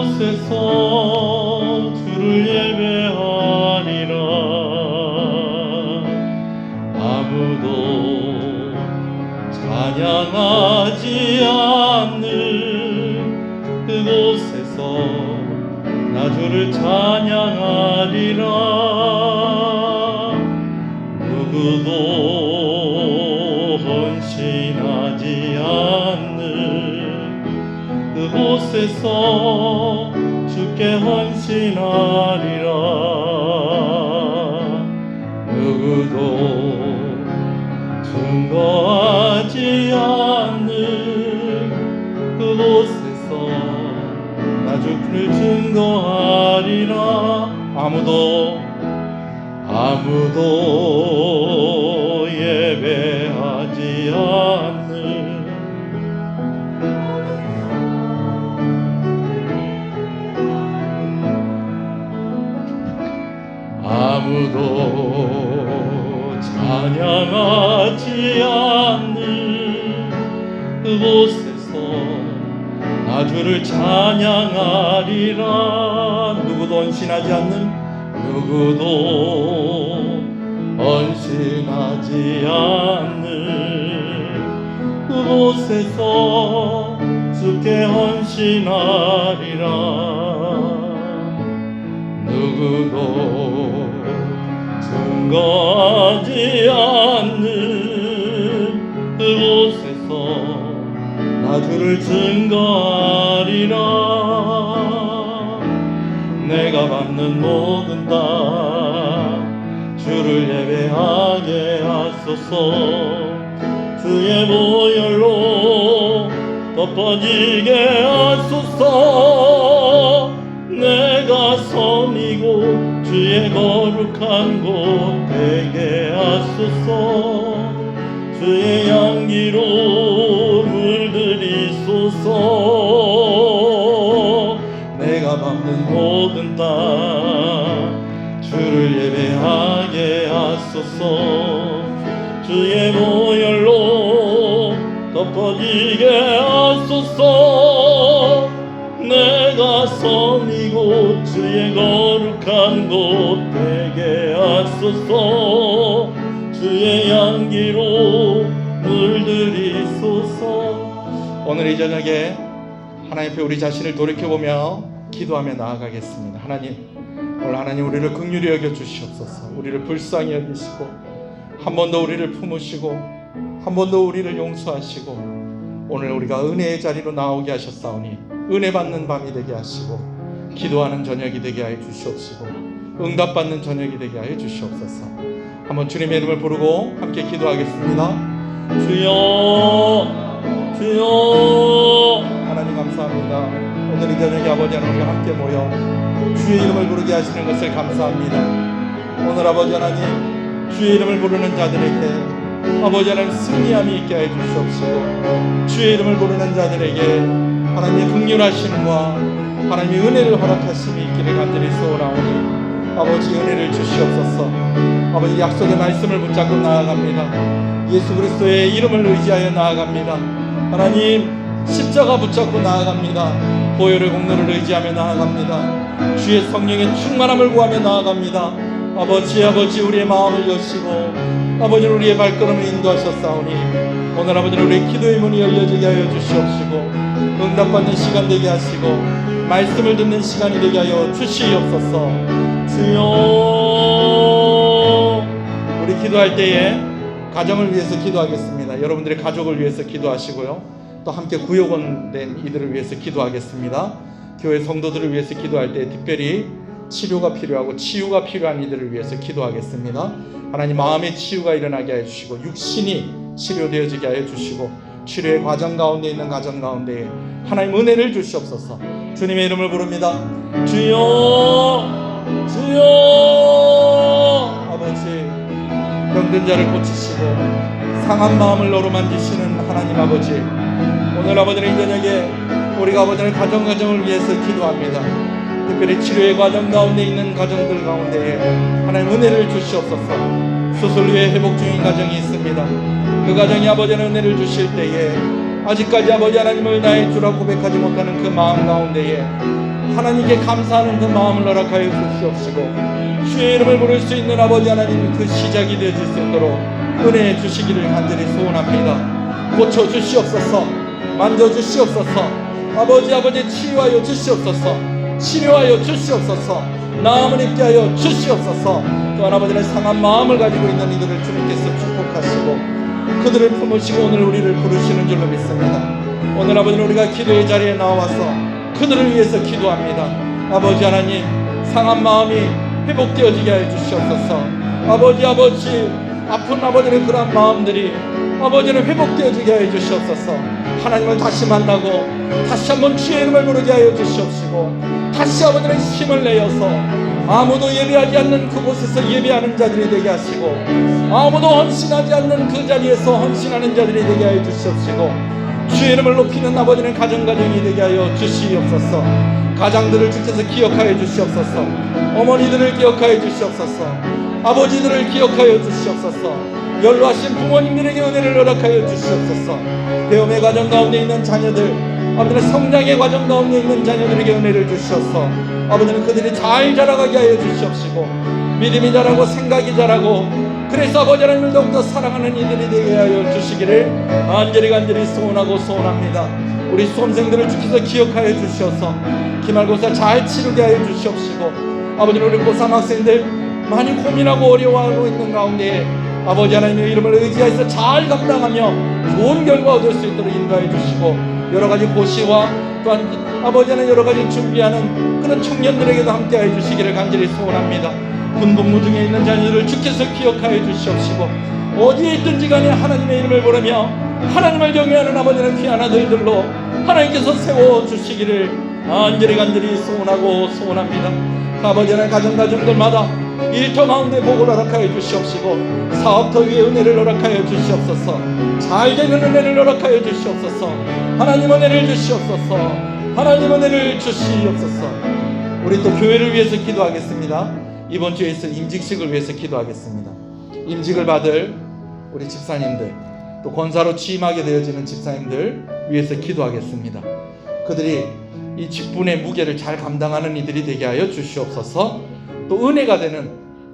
그곳에서 주를 예배하리라. 아무도 찬양하지 않는 그곳에서 나 주를 찬양하리라. 누구도 헌신하지 않는 그곳에서 주께 헌신하리라. 누구도 증거하지 않는 그곳에서 나 주를 증거하리라. 아무도 예배하지 않는 아무도 찬양하지 않는 그곳에서 나 주를 찬양하리라. 누구도 헌신하지 않는 그곳에서 주께 헌신하리라. 누구도 증거하지 않는 그곳에서 나 주를 증거하리라. 내가 받는 모든 다 주를 예배하게 하소서. 주의 보혈로 덮어지게 하소서. 내가 섬이고 주의 거룩한 곳 되게 하소서. 주의 향기로 물들이소서. 내가 밟는 모든 땅 주를 예배하게 하소서. 주의 보혈로 덮어지게 하소서. 내가 섬이고 주의 거룩한 곳 되게 하소서. 주의 향기로 물들이소서. 오늘 이 저녁에 하나님 앞에 우리 자신을 돌이켜보며 기도하며 나아가겠습니다. 하나님, 오늘 하나님 우리를 긍휼히 여겨 주시옵소서. 우리를 불쌍히 여기시고 한 번 더 우리를 품으시고 한 번 더 우리를 용서하시고 오늘 우리가 은혜의 자리로 나오게 하셨사오니 은혜 받는 밤이 되게 하시고 기도하는 저녁이 되게 하여 주시옵시고 응답받는 저녁이 되게 하여 주시옵소서. 한번 주님의 이름을 부르고 함께 기도하겠습니다. 주여, 주여. 하나님 감사합니다. 오늘 이 저녁에 아버지 하나님과 함께 모여 주의 이름을 부르게 하시는 것을 감사합니다. 오늘 아버지 하나님 주의 이름을 부르는 자들에게 아버지 하나님 승리함이 있게 하여 주시옵시고 주의 이름을 부르는 자들에게 하나님의 긍휼하심과 하나님의 은혜를 허락하심이 있기를 간절히 소원하오니 아버지 은혜를 주시옵소서. 아버지 약속의 말씀을 붙잡고 나아갑니다. 예수 그리스도의 이름을 의지하여 나아갑니다. 하나님 십자가 붙잡고 나아갑니다. 보혈의 공로를 의지하며 나아갑니다. 주의 성령의 충만함을 구하며 나아갑니다. 아버지 우리의 마음을 여시고 아버지 우리의 발걸음을 인도하셨사오니 오늘 아버지 우리의 기도의 문이 열려지게 하여 주시옵시고 응답받는 시간 되게 하시고 말씀을 듣는 시간이 되게 하여 주시옵소서. 주여. 우리 기도할 때에 가정을 위해서 기도하겠습니다. 여러분들의 가족을 위해서 기도하시고요. 또 함께 구역원된 이들을 위해서 기도하겠습니다. 교회 성도들을 위해서 기도할 때 특별히 치료가 필요하고 치유가 필요한 이들을 위해서 기도하겠습니다. 하나님 마음의 치유가 일어나게 하여 주시고 육신이 치료되어지게 하여 주시고 치료의 과정 가운데 있는 가정 가운데 하나님 은혜를 주시옵소서. 주님의 이름을 부릅니다. 주여, 주여. 아버지 병든 자를 고치시고 상한 마음을 어루만지시는 하나님 아버지, 오늘 아버지는 이 저녁에 우리가 아버지는 가정을 위해서 기도합니다. 특별히 치료의 과정 가운데 있는 가정들 가운데 하나님 은혜를 주시옵소서. 수술 후에 회복 중인 가정이 있습니다. 그 가정이 아버지는 은혜를 주실 때에 아직까지 아버지 하나님을 나의 주라 고백하지 못하는 그 마음 가운데에 하나님께 감사하는 그 마음을 허락하여 주시옵시고, 주의 이름을 부를 수 있는 아버지 하나님 그 시작이 되어질 수 있도록 은혜 주시기를 간절히 소원합니다. 고쳐 주시옵소서. 만져 주시옵소서. 아버지 치유하여 주시옵소서. 치료하여 주시옵소서. 나음을 입게 하여 주시옵소서. 또한 아버지는 상한 마음을 가지고 있는 이들을 주님께서 축복하시고 그들을 품으시고 오늘 우리를 부르시는 줄로 믿습니다. 오늘 아버지는 우리가 기도의 자리에 나와서 그들을 위해서 기도합니다. 아버지 하나님, 상한 마음이 회복되어지게 하여 주시옵소서. 아버지 아픈 아버지의 그러한 마음들이 아버지는 회복되어지게 하여 주시옵소서. 하나님을 다시 만나고 다시 한번 주의 이름을 부르게 하여 주시옵시고, 다시 아버지는 힘을 내어서 아무도 예배하지 않는 그곳에서 예배하는 자들이 되게 하시고, 아무도 헌신하지 않는 그 자리에서 헌신하는 자들이 되게 하여 주시옵시고, 주의 이름을 높이는 아버지는 가정이 되게 하여 주시옵소서. 가장들을 주께서 기억하여 주시옵소서. 어머니들을 기억하여 주시옵소서. 아버지들을 기억하여 주시옵소서. 연로하신 부모님들에게 은혜를 허락하여 주시옵소서. 배움의 과정 가운데 있는 자녀들, 아버지는 성장의 과정 가운데 있는 자녀들에게 은혜를 주시옵소서. 아버지는 그들이 잘 자라가게 하여 주시옵시고, 믿음이 자라고 생각이 자라고, 그래서 아버지 하나님을 더욱더 사랑하는 이들이 되게 하여 주시기를 간절히 소원하고 소원합니다. 우리 수험생들을 주께서 기억하여 주시어서 기말고사 잘 치르게 하여 주시옵시고, 아버지는 우리 고3 학생들 많이 고민하고 어려워하고 있는 가운데 아버지 하나님의 이름을 의지해서 잘 감당하며 좋은 결과 얻을 수 있도록 인도해 주시고, 여러가지 고시와 또한 아버지 하나님 여러가지 준비하는 그런 청년들에게도 함께해 주시기를 간절히 소원합니다. 군복무 중에 있는 자녀들을 주께서 기억하여 주시옵시고, 어디에 있든지 간에 하나님의 이름을 부르며 하나님을 경외하는 아버지는 귀한 아들들로 하나님께서 세워주시기를 간절히 소원하고 소원합니다. 아버지 하나님 가정들마다 일터 가운데 복을 허락하여 주시옵시고, 사업터 위에 은혜를 허락하여 주시옵소서. 잘 되는 은혜를 허락하여 주시옵소서. 하나님 은혜를 주시옵소서. 하나님 은혜를 주시옵소서. 우리 또 교회를 위해서 기도하겠습니다. 이번 주에 있을 임직식을 위해서 기도하겠습니다. 임직을 받을 우리 집사님들, 또 권사로 취임하게 되어지는 집사님들 위해서 기도하겠습니다. 그들이 이 직분의 무게를 잘 감당하는 이들이 되게 하여 주시옵소서. 또 은혜가 되는,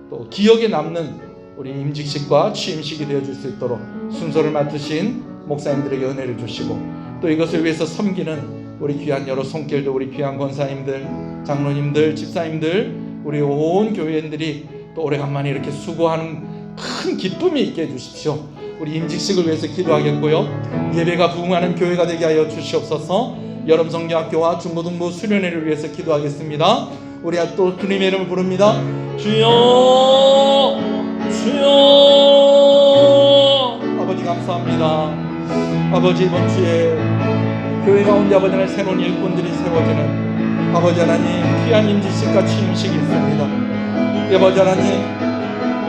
또 기억에 남는 우리 임직식과 취임식이 되어줄 수 있도록 순서를 맡으신 목사님들에게 은혜를 주시고, 또 이것을 위해서 섬기는 우리 귀한 여러 손길들, 우리 귀한 권사님들, 장로님들, 집사님들, 우리 온 교회인들이 또 오래간만에 이렇게 수고하는 큰 기쁨이 있게 해주십시오. 우리 임직식을 위해서 기도하겠고요, 예배가 부흥하는 교회가 되게 하여 주시옵소서. 여름성경학교와 중고등부 수련회를 위해서 기도하겠습니다. 우리 또 주님의 이름을 부릅니다. 주여, 주여. 아버지 감사합니다. 아버지 이번 주에 교회 가운데 아버지 하나님 새로운 일꾼들이 세워지는 아버지 하나님 귀한 임직식과 취임식이 있습니다. 아버지 하나님,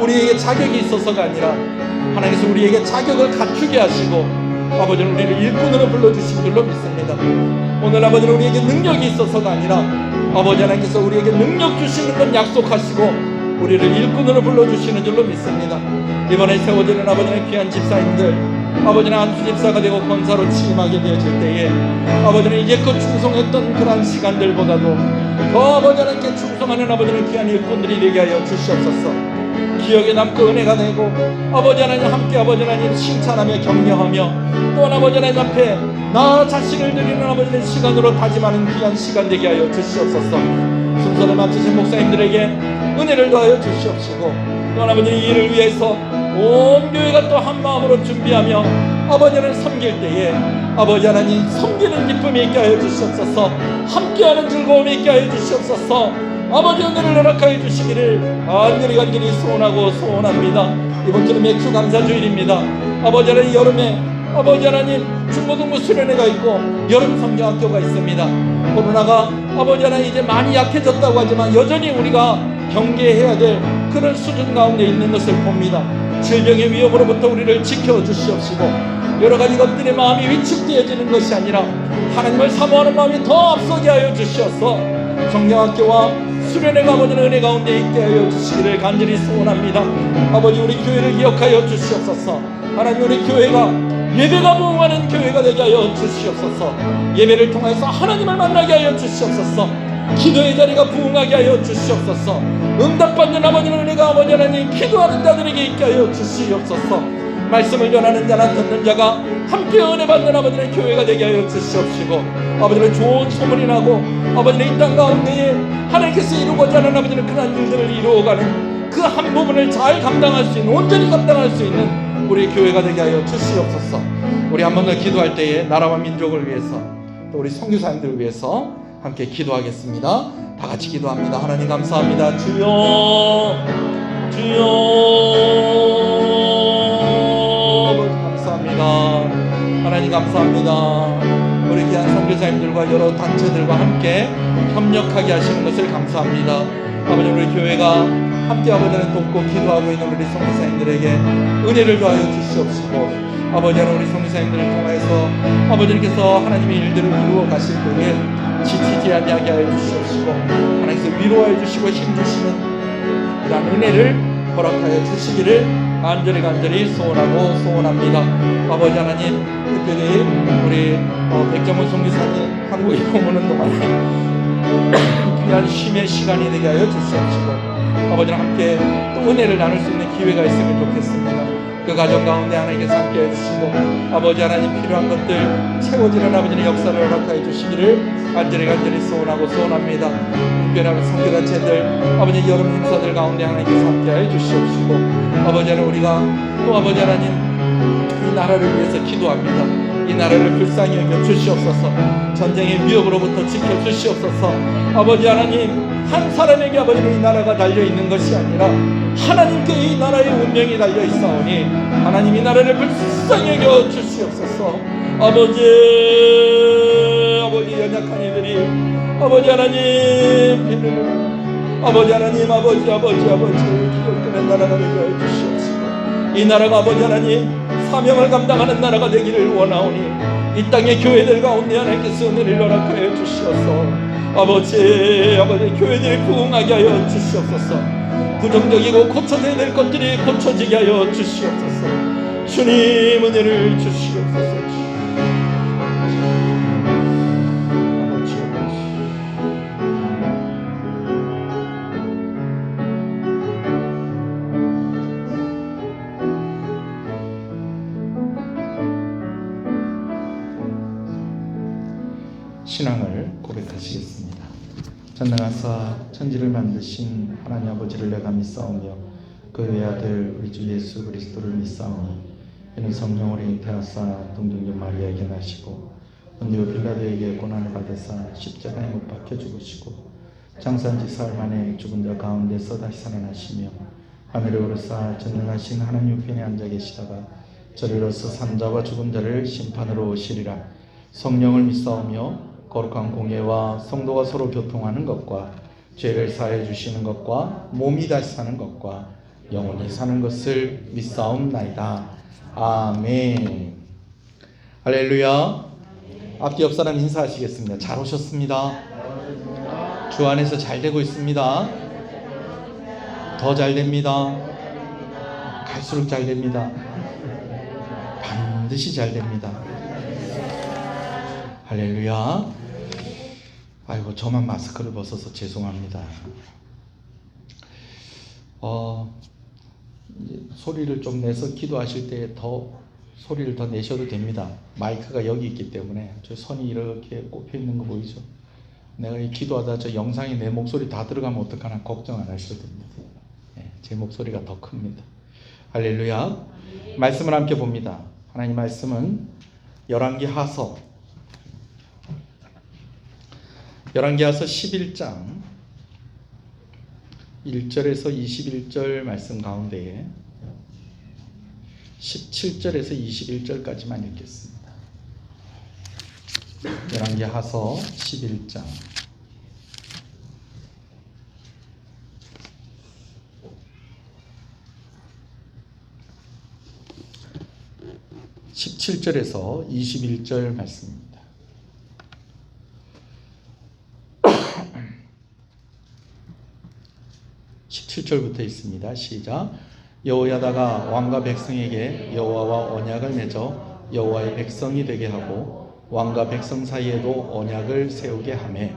우리에게 자격이 있어서가 아니라 하나님께서 우리에게 자격을 갖추게 하시고 아버지는 우리를 일꾼으로 불러주신 줄로 믿습니다. 오늘 아버지는 우리에게 능력이 있어서가 아니라 아버지 하나님께서 우리에게 능력 주시는 건 약속하시고 우리를 일꾼으로 불러주시는 줄로 믿습니다. 이번에 세워지는 아버지는 귀한 집사님들, 아버지는 안수 집사가 되고 권사로 취임하게 되어질 때에 아버지는 이제껏 충성했던 그런 시간들보다도 더 아버지 하나님께 충성하는 아버지는 귀한 일꾼들이 되게 하여 주시옵소서. 기억에 남고 은혜가 되고 아버지 하나님 함께 아버지 하나님 칭찬하며 격려하며 또한 아버지 하나님 앞에 나 자신을 드리는 아버지의 시간으로 다짐하는 귀한 시간 되게 하여 주시옵소서. 순서를 맡으신 목사님들에게 은혜를 더하여 주시옵시고, 또한 아버지 이 일을 위해서 온 교회가 또 한 마음으로 준비하며 아버지 하나님 섬길 때에 아버지 하나님 섬기는 기쁨이 있게 하여 주시옵소서. 함께하는 즐거움이 있게 하여 주시옵소서. 아버지 은혜를 허락하여 주시기를 간절히 소원하고 소원합니다. 이번 주는 맥주 감사주일입니다. 아버지 하나님 여름에 아버지 하나님 중고등부 수련회가 있고 여름 성경학교가 있습니다. 코로나가 아버지 하나님 이제 많이 약해졌다고 하지만 여전히 우리가 경계해야 될 그런 수준 가운데 있는 것을 봅니다. 질병의 위험으로부터 우리를 지켜주시옵시고 여러가지 것들의 마음이 위축되어지는 것이 아니라 하나님을 사모하는 마음이 더 앞서게 하여 주시옵소서. 성경학교와 수련회가 아버지는 은혜 가운데 있게 하여 주시기를 간절히 소원합니다. 아버지 우리 교회를 기억하여 주시옵소서. 하나님 우리 교회가 예배가 부흥하는 교회가 되게 하여 주시옵소서. 예배를 통해서 하나님을 만나게 하여 주시옵소서. 기도의 자리가 부흥하게 하여 주시옵소서. 응답받는 아버지의 은혜가 아버지 하나님 기도하는 자들에게 있게 하여 주시옵소서. 말씀을 전하는 자나 듣는 자가 함께 은혜 받는 아버지의 교회가 되게 하여 주시옵시고, 아버지의 좋은 소문이 나고 아버지의 이 땅 가운데에 하나님께서 이루고자 하는 아버지의 그런 일들을 이루어가는 그 한 부분을 잘 감당할 수 있는, 온전히 감당할 수 있는 우리 교회가 되게 하여 주시옵소서. 우리 한 번 더 기도할 때에 나라와 민족을 위해서, 또 우리 선교사님들을 위해서 함께 기도하겠습니다. 다 같이 기도합니다. 하나님 감사합니다. 주여, 주여, 감사합니다. 하나님 감사합니다. 우리 귀한 선교사님들과 여러 단체들과 함께 협력하게 하시는 것을 감사합니다. 아버지, 우리 교회가 함께 아버지는 돕고 기도하고 있는 우리 선교사님들에게 은혜를 더하여 주시옵시고, 아버지 하나님 우리 선교사님들을 통해서 아버지께서 하나님의 일들을 이루어 가실 때에 지치지 아니하게 하여 주시옵시고, 하나님께서 위로하여 주시고 힘주시는 이러한 은혜를 허락하여 주시기를 간절히 소원하고 소원합니다. 아버지 하나님, 특별히 우리 백정원 선교사님 한국에 머무는 동안에 귀한 쉼의 시간이 되게 하여 주시옵시고, 아버지랑 함께 또 은혜를 나눌 수 있는 기회가 있으면 좋겠습니다. 그 가정 가운데 하나님께서 함께 해주시고, 아버지 하나님 필요한 것들 채워지는 아버지의 역사를 허락하여 주시기를 간절히 소원하고 소원합니다. 특별한 선교단체들 아버지 여름 행사들 가운데 하나님께서 함께 해주시옵시고, 아버지 하나님 우리가 또 아버지 하나님 이 나라를 위해서 기도합니다. 이 나라를 불쌍히 여겨 주시옵소서. 전쟁의 위협으로부터 지켜 주시옵소서. 아버지 하나님, 한 사람에게 아버지는 이 나라가 달려있는 것이 아니라 하나님께 이 나라의 운명이 달려있사오니 하나님 이 나라를 불쌍히 여겨 주시옵소서. 아버지 연약한 이들이 아버지 하나님 빌는 아버지 하나님 아버지 기억되는 나라가 되게 하여 주시옵시고, 이 나라가 아버지 하나님 사명을 감당하는 나라가 되기를 원하오니 이 땅의 교회들 가운데 하나님께서 은혜를 허락하여 주시옵소서. 아버지 교회들이 부흥하게 하여 주시옵소서. 부정적이고 고쳐져야 될 것들이 고쳐지게 하여 주시옵소서. 주님 은혜를 주시옵소서. 신앙을 고백하시겠습니다. 전능하사 천지를 만드신 하나님 아버지를 내가 믿사오며 그 외아들 우리 주 예수 그리스도를 믿사오니 이는 성령으로 잉태하사 동정녀 마리아에게 나시고 본디오 빌라도에게 고난을 받으사 십자가에 못 박혀 죽으시고 장사한 지 사흘 만에 죽은 자 가운데서 다시 살아나시며 하늘에 오르사 전능하신 하나님 우편에 앉아 계시다가 저리로서 산자와 죽은 자를 심판으로 오시리라. 성령을 믿사오며 거룩한 공예와 성도가 서로 교통하는 것과 죄를 사해 주시는 것과 몸이 다시 사는 것과 영원히 사는 것을 믿사옵나이다. 아멘. 할렐루야. 앞뒤 옆 사람 인사하시겠습니다. 잘 오셨습니다. 주 안에서 잘 되고 있습니다. 더 잘 됩니다. 갈수록 잘 됩니다. 반드시 잘 됩니다. 할렐루야. 아이고, 저만 마스크를 벗어서 죄송합니다. 소리를 좀 내서 기도하실 때 더 소리를 더 내셔도 됩니다. 마이크가 여기 있기 때문에. 저 선이 이렇게 꼽혀 있는 거 보이죠? 내가 이 기도하다 저 영상에 내 목소리 다 들어가면 어떡하나 걱정 안 하셔도 됩니다. 제 목소리가 더 큽니다. 할렐루야. 말씀을 함께 봅니다. 하나님 말씀은 열왕기하서 11장 1절에서 21절 말씀 가운데에 17절에서 21절까지만 읽겠습니다. 열왕기하서 11장 17절에서 21절 말씀입니다. 17절부터 있습니다. 시작. 여호야다가 왕과 백성에게 여호와와 언약을 맺어 여호와의 백성이 되게 하고 왕과 백성 사이에도 언약을 세우게 하매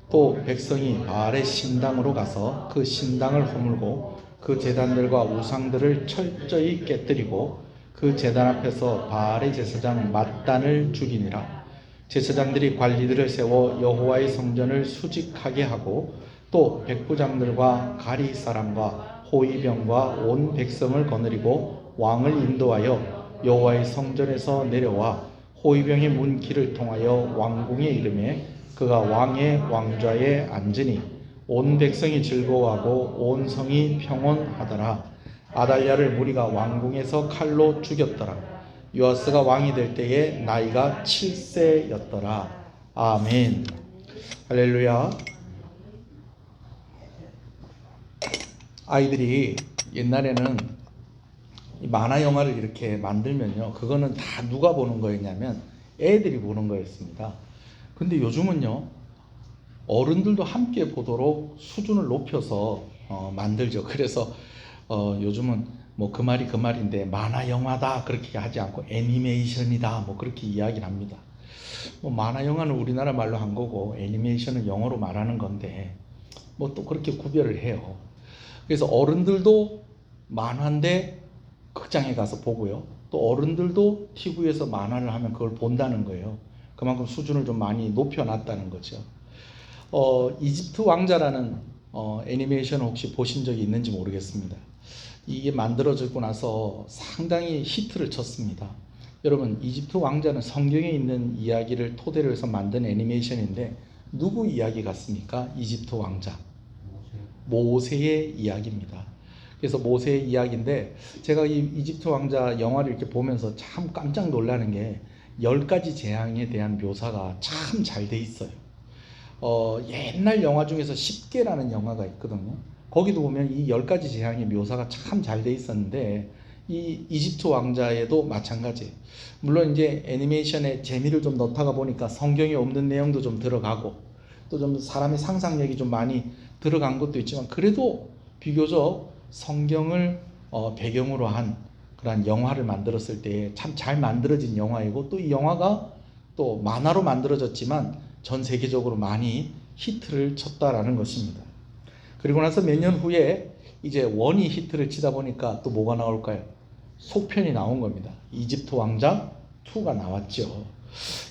또 백성이 바알의 신당으로 가서 그 신당을 허물고 그 제단들과 우상들을 철저히 깨뜨리고 그 제단 앞에서 바알의 제사장 맏단을 죽이니라. 제사장들이 관리들을 세워 여호와의 성전을 수직하게 하고 또 백부장들과 가리 사람과 호위병과 온 백성을 거느리고 왕을 인도하여 여호와의 성전에서 내려와 호위병의 문길을 통하여 왕궁에 이르매 그가 왕의 왕좌에 앉으니 온 백성이 즐거워하고 온 성이 평온하더라. 아달랴를 무리가 왕궁에서 칼로 죽였더라. 요아스가 왕이 될 때에 나이가 7세였더라. 아멘. 할렐루야. 아이들이 옛날에는 만화 영화를 이렇게 만들면요, 그거는 다 누가 보는 거였냐면 애들이 보는 거였습니다. 근데 요즘은요, 어른들도 함께 보도록 수준을 높여서 만들죠. 그래서 요즘은 뭐 그 말이 그 말인데 만화 영화다 그렇게 하지 않고 애니메이션이다 뭐 그렇게 이야기를 합니다. 뭐 만화 영화는 우리나라 말로 한 거고 애니메이션은 영어로 말하는 건데 뭐 또 그렇게 구별을 해요. 그래서 어른들도 만화인데 극장에 가서 보고요, 또 어른들도 TV에서 만화를 하면 그걸 본다는 거예요. 그만큼 수준을 좀 많이 높여놨다는 거죠. 이집트 왕자라는 애니메이션 혹시 보신 적이 있는지 모르겠습니다. 이게 만들어지고 나서 상당히 히트를 쳤습니다. 여러분, 이집트 왕자는 성경에 있는 이야기를 토대로 해서 만든 애니메이션인데 누구 이야기 같습니까? 이집트 왕자 모세의 이야기입니다. 그래서 모세의 이야기인데 제가 이 이집트 왕자 영화를 이렇게 보면서 참 깜짝 놀라는 게 10가지 재앙에 대한 묘사가 참 잘 돼 있어요. 옛날 영화 중에서 10개라는 영화가 있거든요. 거기도 보면 이 10가지 재앙의 묘사가 참 잘 돼 있었는데 이 이집트 왕자에도 마찬가지예요. 물론 이제 애니메이션에 재미를 좀 넣다가 보니까 성경에 없는 내용도 좀 들어가고 또 좀 사람의 상상력이 좀 많이 들어간 것도 있지만 그래도 비교적 성경을 배경으로 한 그런 영화를 만들었을 때 참 잘 만들어진 영화이고 또 이 영화가 또 만화로 만들어졌지만 전 세계적으로 많이 히트를 쳤다라는 것입니다. 그리고 나서 몇 년 후에 이제 원이 히트를 치다 보니까 또 뭐가 나올까요? 속편이 나온 겁니다. 이집트 왕자 2가 나왔죠.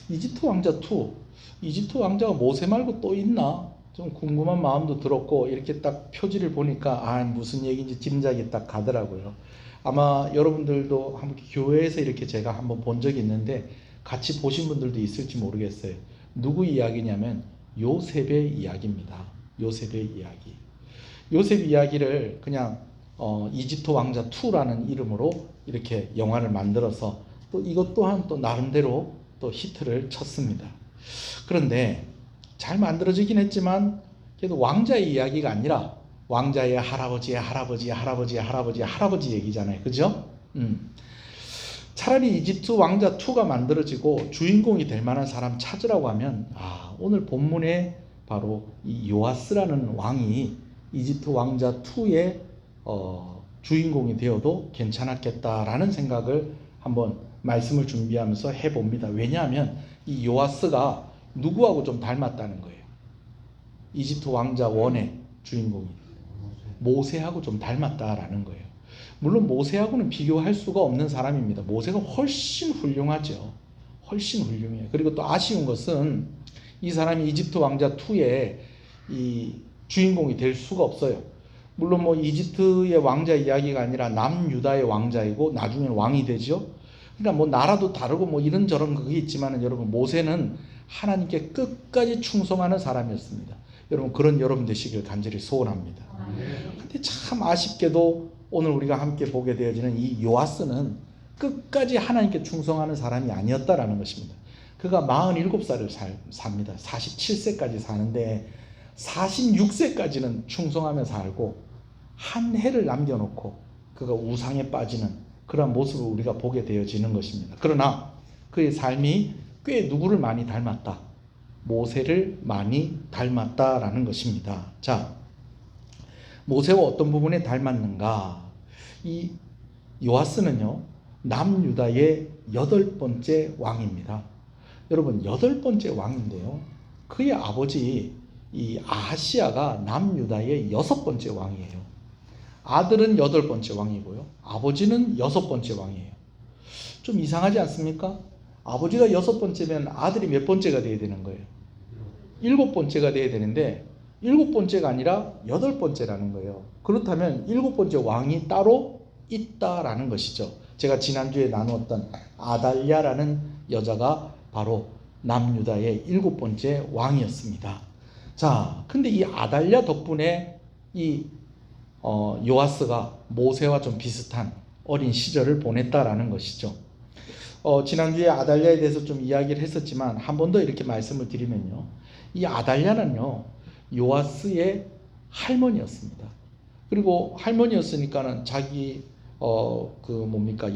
이집트 왕자 2, 이집트 왕자가 모세 말고 또 있나? 좀 궁금한 마음도 들었고 이렇게 딱 표지를 보니까 무슨 얘기인지 짐작이 딱 가더라고요. 아마 여러분들도 한번 교회에서 이렇게 제가 한번 본 적이 있는데 같이 보신 분들도 있을지 모르겠어요. 누구 이야기냐면 요셉의 이야기입니다. 요셉의 이야기. 요셉 이야기를 그냥 이집트 왕자 2라는 이름으로 이렇게 영화를 만들어서 또 이것 또한 또 나름대로 또 히트를 쳤습니다. 그런데 잘 만들어지긴 했지만 그래도 왕자의 이야기가 아니라 왕자의 할아버지의 할아버지의 할아버지의 할아버지의 할아버지 얘기잖아요. 그죠? 차라리 이집트 왕자 2가 만들어지고 주인공이 될 만한 사람 찾으라고 하면 오늘 본문에 바로 이 요아스라는 왕이 이집트 왕자 2의 주인공이 되어도 괜찮았겠다라는 생각을 한번 말씀을 준비하면서 해봅니다. 왜냐하면 이 요아스가 누구하고 좀 닮았다는 거예요. 이집트 왕자 1의 주인공이 모세하고 좀 닮았다라는 거예요. 물론 모세하고는 비교할 수가 없는 사람입니다. 모세가 훨씬 훌륭하죠. 훨씬 훌륭해요. 그리고 또 아쉬운 것은 이 사람이 이집트 왕자 2의 이 주인공이 될 수가 없어요. 물론 뭐 이집트의 왕자 이야기가 아니라 남유다의 왕자이고 나중에는 왕이 되죠. 그러니까 뭐 나라도 다르고 뭐 이런저런 그게 있지만은 여러분 모세는 하나님께 끝까지 충성하는 사람이었습니다. 여러분 그런 여러분 되시길 간절히 소원합니다. 근데 참 아쉽게도 오늘 우리가 함께 보게 되어지는 이 요아스는 끝까지 하나님께 충성하는 사람이 아니었다라는 것입니다. 그가 47살을 삽니다. 47세까지 사는데 46세까지는 충성하며 살고 한 해를 남겨놓고 그가 우상에 빠지는 그런 모습을 우리가 보게 되어지는 것입니다. 그러나 그의 삶이 꽤 누구를 많이 닮았다? 모세를 많이 닮았다라는 것입니다. 자, 모세와 어떤 부분에 닮았는가? 이 요아스는요, 남유다의 8번째 왕입니다. 여러분 8번째 왕인데요. 그의 아버지 이 아하시야가 남유다의 6번째 왕이에요. 아들은 8번째 왕이고요. 아버지는 6번째 왕이에요. 좀 이상하지 않습니까? 아버지가 6번째면 아들이 몇 번째가 돼야 되는 거예요? 7번째가 돼야 되는데 7번째가 아니라 8번째라는 거예요. 그렇다면 7번째 왕이 따로 있다라는 것이죠. 제가 지난주에 나누었던 아달랴라는 여자가 바로 남유다의 7번째 왕이었습니다. 자, 근데 이 아달랴 덕분에 이 요아스가 모세와 좀 비슷한 어린 시절을 보냈다라는 것이죠. 지난주에 아달랴에 대해서 좀 이야기를 했었지만 한 번 더 이렇게 말씀을 드리면요, 이 아달랴는요 요아스의 할머니였습니다. 그리고 할머니였으니까는 자기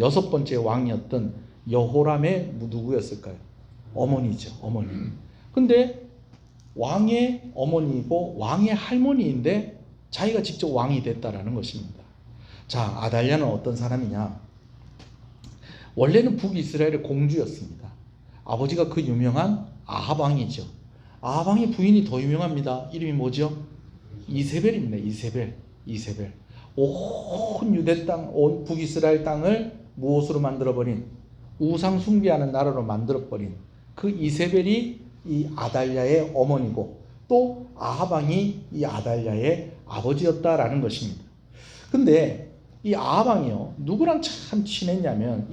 여섯 번째 왕이었던 여호람의 누구였을까요? 어머니죠, 어머니. 근데 왕의 어머니이고 왕의 할머니인데 자기가 직접 왕이 됐다라는 것입니다. 자, 아달랴는 어떤 사람이냐? 원래는 북이스라엘의 공주였습니다. 아버지가 그 유명한 아합 왕이죠. 아합 왕의 부인이 더 유명합니다. 이름이 뭐죠? 이세벨입니다. 이세벨. 온 유대 땅, 온 북이스라엘 땅을 무엇으로 만들어버린, 우상 숭배하는 나라로 만들어버린 그 이세벨이 이 아달랴의 어머니고 또 아합 왕이 이 아달랴의 아버지였다라는 것입니다. 근데 이 아합 왕이요 누구랑 참 친했냐면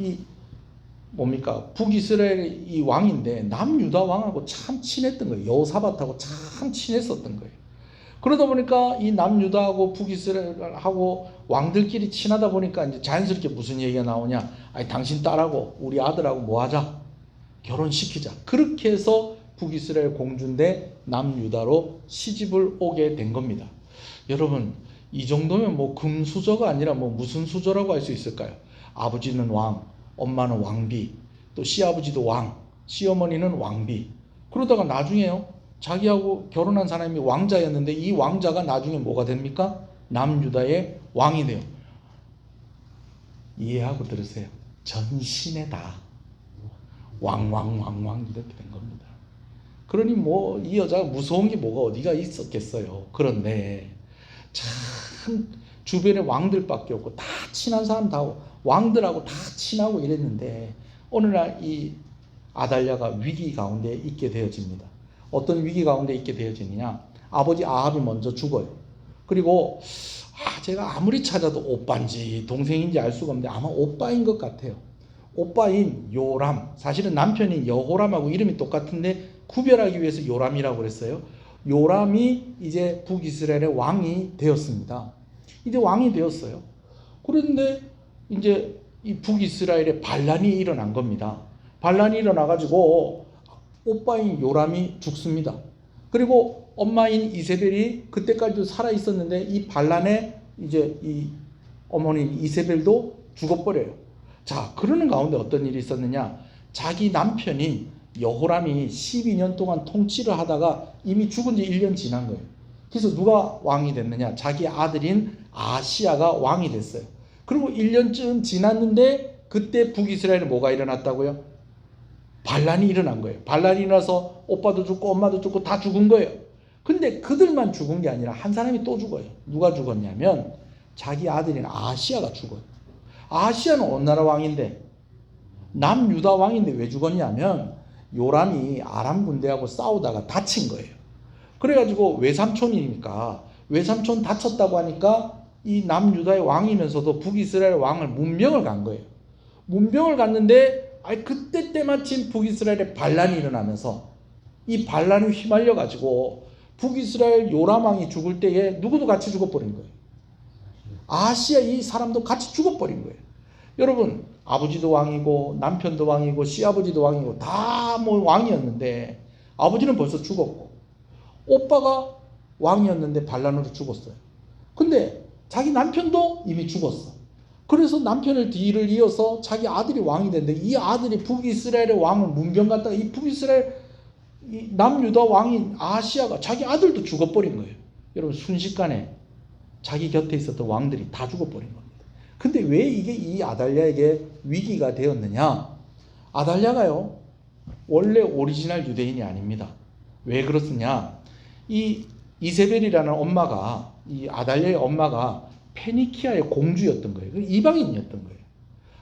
북이스라엘 이 왕인데 남유다 왕하고 참 친했던 거예요. 여호사밧하고 참 친했었던 거예요. 그러다 보니까 이 남유다하고 북이스라엘하고 왕들끼리 친하다 보니까 이제 자연스럽게 무슨 얘기가 나오냐? 아니, 당신 딸하고 우리 아들하고 뭐 하자? 결혼시키자. 그렇게 해서 북이스라엘 공주인데 남유다로 시집을 오게 된 겁니다. 여러분, 이 정도면 뭐 금수저가 아니라 뭐 무슨 수저라고 할 수 있을까요? 아버지는 왕, 엄마는 왕비, 또 시아버지도 왕, 시어머니는 왕비. 그러다가 나중에요, 자기하고 결혼한 사람이 왕자였는데 이 왕자가 나중에 뭐가 됩니까? 남유다의 왕이 돼요. 이해하고 들으세요. 전신에 다 왕 이렇게 된 겁니다. 그러니 뭐 이 여자가 무서운 게 뭐가 어디가 있었겠어요. 그런데 참 주변에 왕들밖에 없고 다 친한 사람, 다 왕들하고 다 친하고 이랬는데 어느 날 이 아달랴가 위기 가운데 있게 되어집니다. 어떤 위기 가운데 있게 되어지느냐? 아버지 아합이 먼저 죽어요. 그리고 제가 아무리 찾아도 오빠인지 동생인지 알 수가 없는데 아마 오빠인 것 같아요. 오빠인 요람, 사실은 남편인 여호람하고 이름이 똑같은데 구별하기 위해서 요람이라고 그랬어요. 요람이 이제 북이스라엘의 왕이 되었습니다. 이제 왕이 되었어요. 그런데 이제 이 북이스라엘에 반란이 일어난 겁니다. 반란이 일어나가지고 오빠인 요람이 죽습니다. 그리고 엄마인 이세벨이 그때까지도 살아 있었는데 이 반란에 이제 이 어머니 이세벨도 죽어버려요. 자, 그러는 가운데 어떤 일이 있었느냐? 자기 남편인 여호람이 12년 동안 통치를 하다가 이미 죽은 지 1년 지난 거예요. 그래서 누가 왕이 됐느냐? 자기 아들인 아하시야가 왕이 됐어요. 그리고 1년쯤 지났는데 그때 북이스라엘에 뭐가 일어났다고요? 반란이 일어난 거예요. 반란이 일어나서 오빠도 죽고 엄마도 죽고 다 죽은 거예요. 근데 그들만 죽은 게 아니라 한 사람이 또 죽어요. 누가 죽었냐면 자기 아들인 아하시야가 죽어요. 아하시야는 어느 나라 왕인데? 남유다 왕인데 왜 죽었냐면 요람이 아람 군대하고 싸우다가 다친 거예요. 그래가지고 외삼촌이니까 외삼촌 다쳤다고 하니까 이 남유다의 왕이면서도 북이스라엘 왕을 문병을 간 거예요. 문병을 갔는데 그때 때마침 북이스라엘에 반란이 일어나면서 이 반란이 휘말려가지고 북이스라엘 요람 왕이 죽을 때에 누구도 같이 죽어버린 거예요. 아하시야 이 사람도 같이 죽어버린 거예요. 여러분, 아버지도 왕이고 남편도 왕이고 시아버지도 왕이고 다 뭐 왕이었는데 아버지는 벌써 죽었고 오빠가 왕이었는데 반란으로 죽었어요. 근데 자기 남편도 이미 죽었어. 그래서 남편을 뒤를 이어서 자기 아들이 왕이 됐는데 이 아들이 북이스라엘의 왕을 문병 갔다가 이 북이스라엘 이 남유다 왕인 아하시야가 자기 아들도 죽어버린 거예요. 여러분, 순식간에 자기 곁에 있었던 왕들이 다 죽어버린 겁니다. 근데 왜 이게 이 아달랴에게 위기가 되었느냐? 아달랴가요, 원래 오리지널 유대인이 아닙니다. 왜 그렇느냐? 이 이세벨이라는 엄마가, 이 아달랴의 엄마가 페니키아의 공주였던 거예요. 이방인이었던 거예요.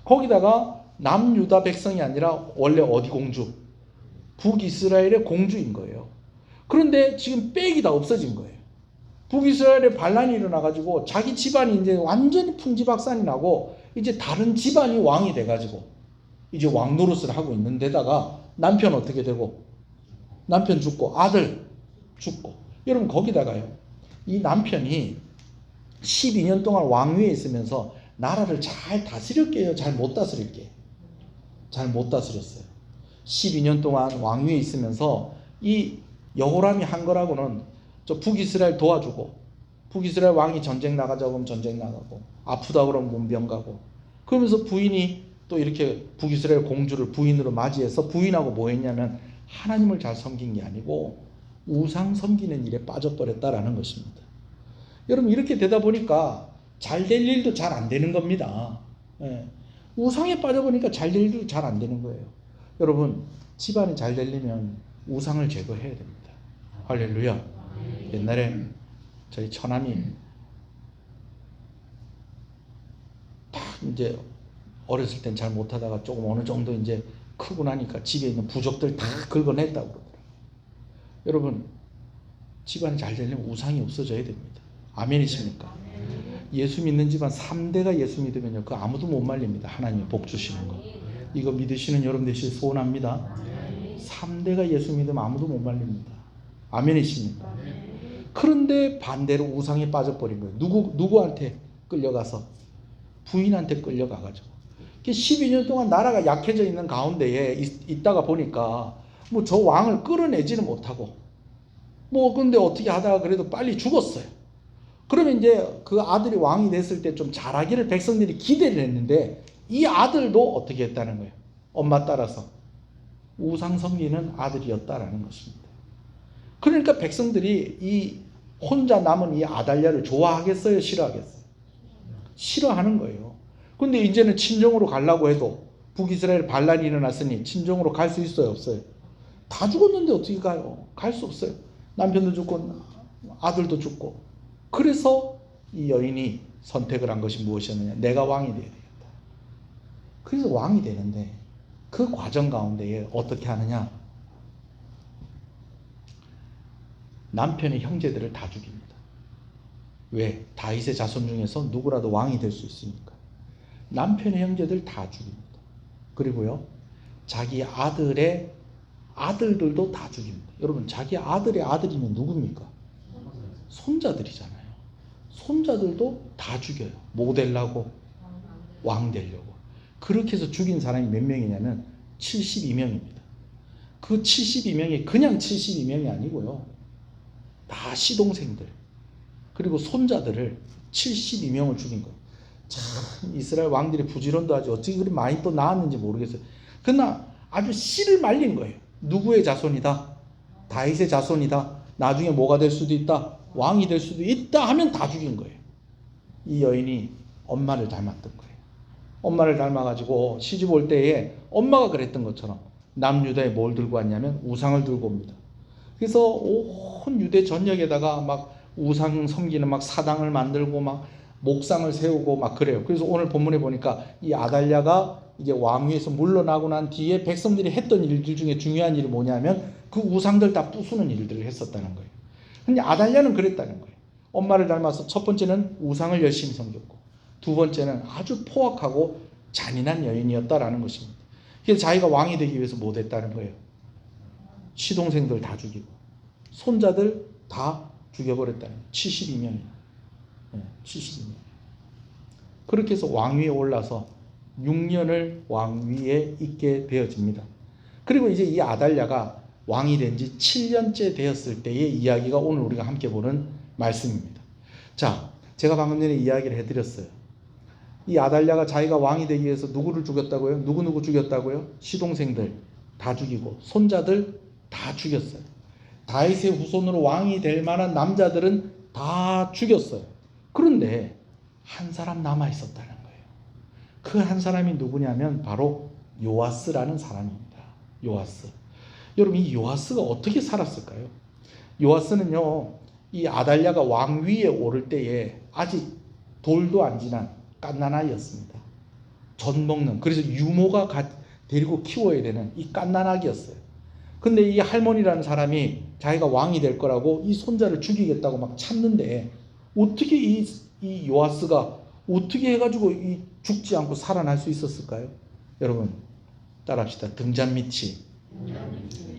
거기다가 남유다 백성이 아니라 원래 어디 공주? 북이스라엘의 공주인 거예요. 그런데 지금 빽이 다 없어진 거예요. 북이스라엘에 반란이 일어나가지고 자기 집안이 이제 완전히 풍지박산이 나고 이제 다른 집안이 왕이 돼가지고 이제 왕 노릇을 하고 있는 데다가 남편 어떻게 되고, 남편 죽고 아들 죽고. 여러분 거기다가요, 이 남편이 12년 동안 왕위에 있으면서 나라를 잘 다스렸게요, 잘 못 다스릴게요? 잘 못 다스렸어요. 12년 동안 왕위에 있으면서 이 여호람이 한 거라고는 저 북이스라엘 도와주고, 북이스라엘 왕이 전쟁 나가자고 하면 전쟁 나가고, 아프다 그러면 문병 가고, 그러면서 부인이 또 이렇게 북이스라엘 공주를 부인으로 맞이해서 부인하고 뭐 했냐면 하나님을 잘 섬긴 게 아니고 우상 섬기는 일에 빠져버렸다라는 것입니다. 여러분 이렇게 되다 보니까 잘 될 일도 잘 안 되는 겁니다. 예. 우상에 빠져보니까 잘 될 일도 잘 안 되는 거예요. 여러분 집안이 잘 되려면 우상을 제거해야 됩니다. 할렐루야. 옛날에 저희 처남이 딱 이제 어렸을 땐 잘 못하다가 조금 어느 정도 이제 크고 나니까 집에 있는 부족들 다 긁어냈다고 그러더라고요. 여러분 집안이 잘 되려면 우상이 없어져야 됩니다. 아멘이십니까? 예수 믿는 집안 3대가 예수 믿으면요, 그 아무도 못 말립니다. 하나님이 복 주시는 거. 이거 믿으시는 여러분 되시길 소원합니다. 3대가 예수 믿으면 아무도 못 말립니다. 아멘이십니까? 그런데 반대로 우상에 빠져버린 거예요. 누구한테 끌려가서? 부인한테 끌려가가지고. 12년 동안 나라가 약해져 있는 가운데에 있다가 보니까 뭐 저 왕을 끌어내지는 못하고 뭐 근데 어떻게 하다가 그래도 빨리 죽었어요. 그러면 이제 그 아들이 왕이 됐을 때 좀 잘하기를 백성들이 기대를 했는데 이 아들도 어떻게 했다는 거예요? 엄마 따라서 우상 섬기는 아들이었다라는 것입니다. 그러니까 백성들이 이 혼자 남은 이 아달랴를 좋아하겠어요? 싫어하겠어요? 싫어하는 거예요. 근데 이제는 친정으로 가려고 해도 북이스라엘 반란이 일어났으니 친정으로 갈 수 있어요? 없어요? 다 죽었는데 어떻게 가요? 갈 수 없어요. 남편도 죽고 아들도 죽고. 그래서 이 여인이 선택을 한 것이 무엇이었느냐? 내가 왕이 되어야 되겠다. 그래서 왕이 되는데 그 과정 가운데에 어떻게 하느냐? 남편의 형제들을 다 죽입니다. 왜? 다윗의 자손 중에서 누구라도 왕이 될 수 있으니까. 남편의 형제들 다 죽입니다. 그리고요, 자기 아들의 아들들도 다 죽입니다. 여러분, 자기 아들의 아들이면 누굽니까? 손자들이잖아요. 손자들도 다 죽여요. 뭐 되려고? 왕 되려고. 그렇게 해서 죽인 사람이 몇 명이냐면 72명입니다. 그 72명이 그냥 72명이 아니고요, 다 시동생들 그리고 손자들을 72명을 죽인 거예요. 참 이스라엘 왕들이 부지런도 하지 어떻게 그리 많이 또 나왔는지 모르겠어요. 그러나 아주 씨를 말린 거예요. 누구의 자손이다? 다윗의 자손이다. 나중에 뭐가 될 수도 있다. 왕이 될 수도 있다 하면 다 죽인 거예요. 이 여인이 엄마를 닮았던 거예요. 엄마를 닮아가지고 시집 올 때에 엄마가 그랬던 것처럼 남유다에 뭘 들고 왔냐면 우상을 들고 옵니다. 그래서 온 유대 전역에다가 막 우상 섬기는 막 사당을 만들고 막 목상을 세우고 막 그래요. 그래서 오늘 본문에 보니까 이 아달랴가 이제 왕위에서 물러나고 난 뒤에 백성들이 했던 일들 중에 중요한 일이 뭐냐면 그 우상들 다 부수는 일들을 했었다는 거예요. 근데 아달랴는 그랬다는 거예요. 엄마를 닮아서 첫 번째는 우상을 열심히 섬겼고 두 번째는 아주 포악하고 잔인한 여인이었다라는 것입니다. 그래서 자기가 왕이 되기 위해서 못 했다는 거예요. 시동생들 다 죽이고 손자들 다 죽여버렸다는 거예요. 72명이나. 72명. 그렇게 해서 왕위에 올라서 6년을 왕위에 있게 되어집니다. 그리고 이제 이 아달랴가 왕이 된 지 7년째 되었을 때의 이야기가 오늘 우리가 함께 보는 말씀입니다. 자, 제가 방금 전에 이야기를 해드렸어요. 이 아달랴가 자기가 왕이 되기 위해서 누구를 죽였다고요? 누구 죽였다고요? 시동생들 다 죽이고 손자들 다 죽였어요. 다윗의 후손으로 왕이 될 만한 남자들은 다 죽였어요. 그런데 한 사람 남아 있었다는 거예요. 그 한 사람이 누구냐면 바로 요아스라는 사람입니다. 요아스. 여러분, 이 요아스가 어떻게 살았을까요? 요아스는요, 이 아달랴가 왕위에 오를 때에 아직 돌도 안 지난 갓난아이였습니다. 젖 먹는, 그래서 유모가 데리고 키워야 되는 이 갓난아기였어요. 근데 이 할머니라는 사람이 자기가 왕이 될 거라고 이 손자를 죽이겠다고 막 참는데, 어떻게 이 요아스가 어떻게 해가지고 이 죽지 않고 살아날 수 있었을까요? 여러분, 따라합시다. 등잔 밑이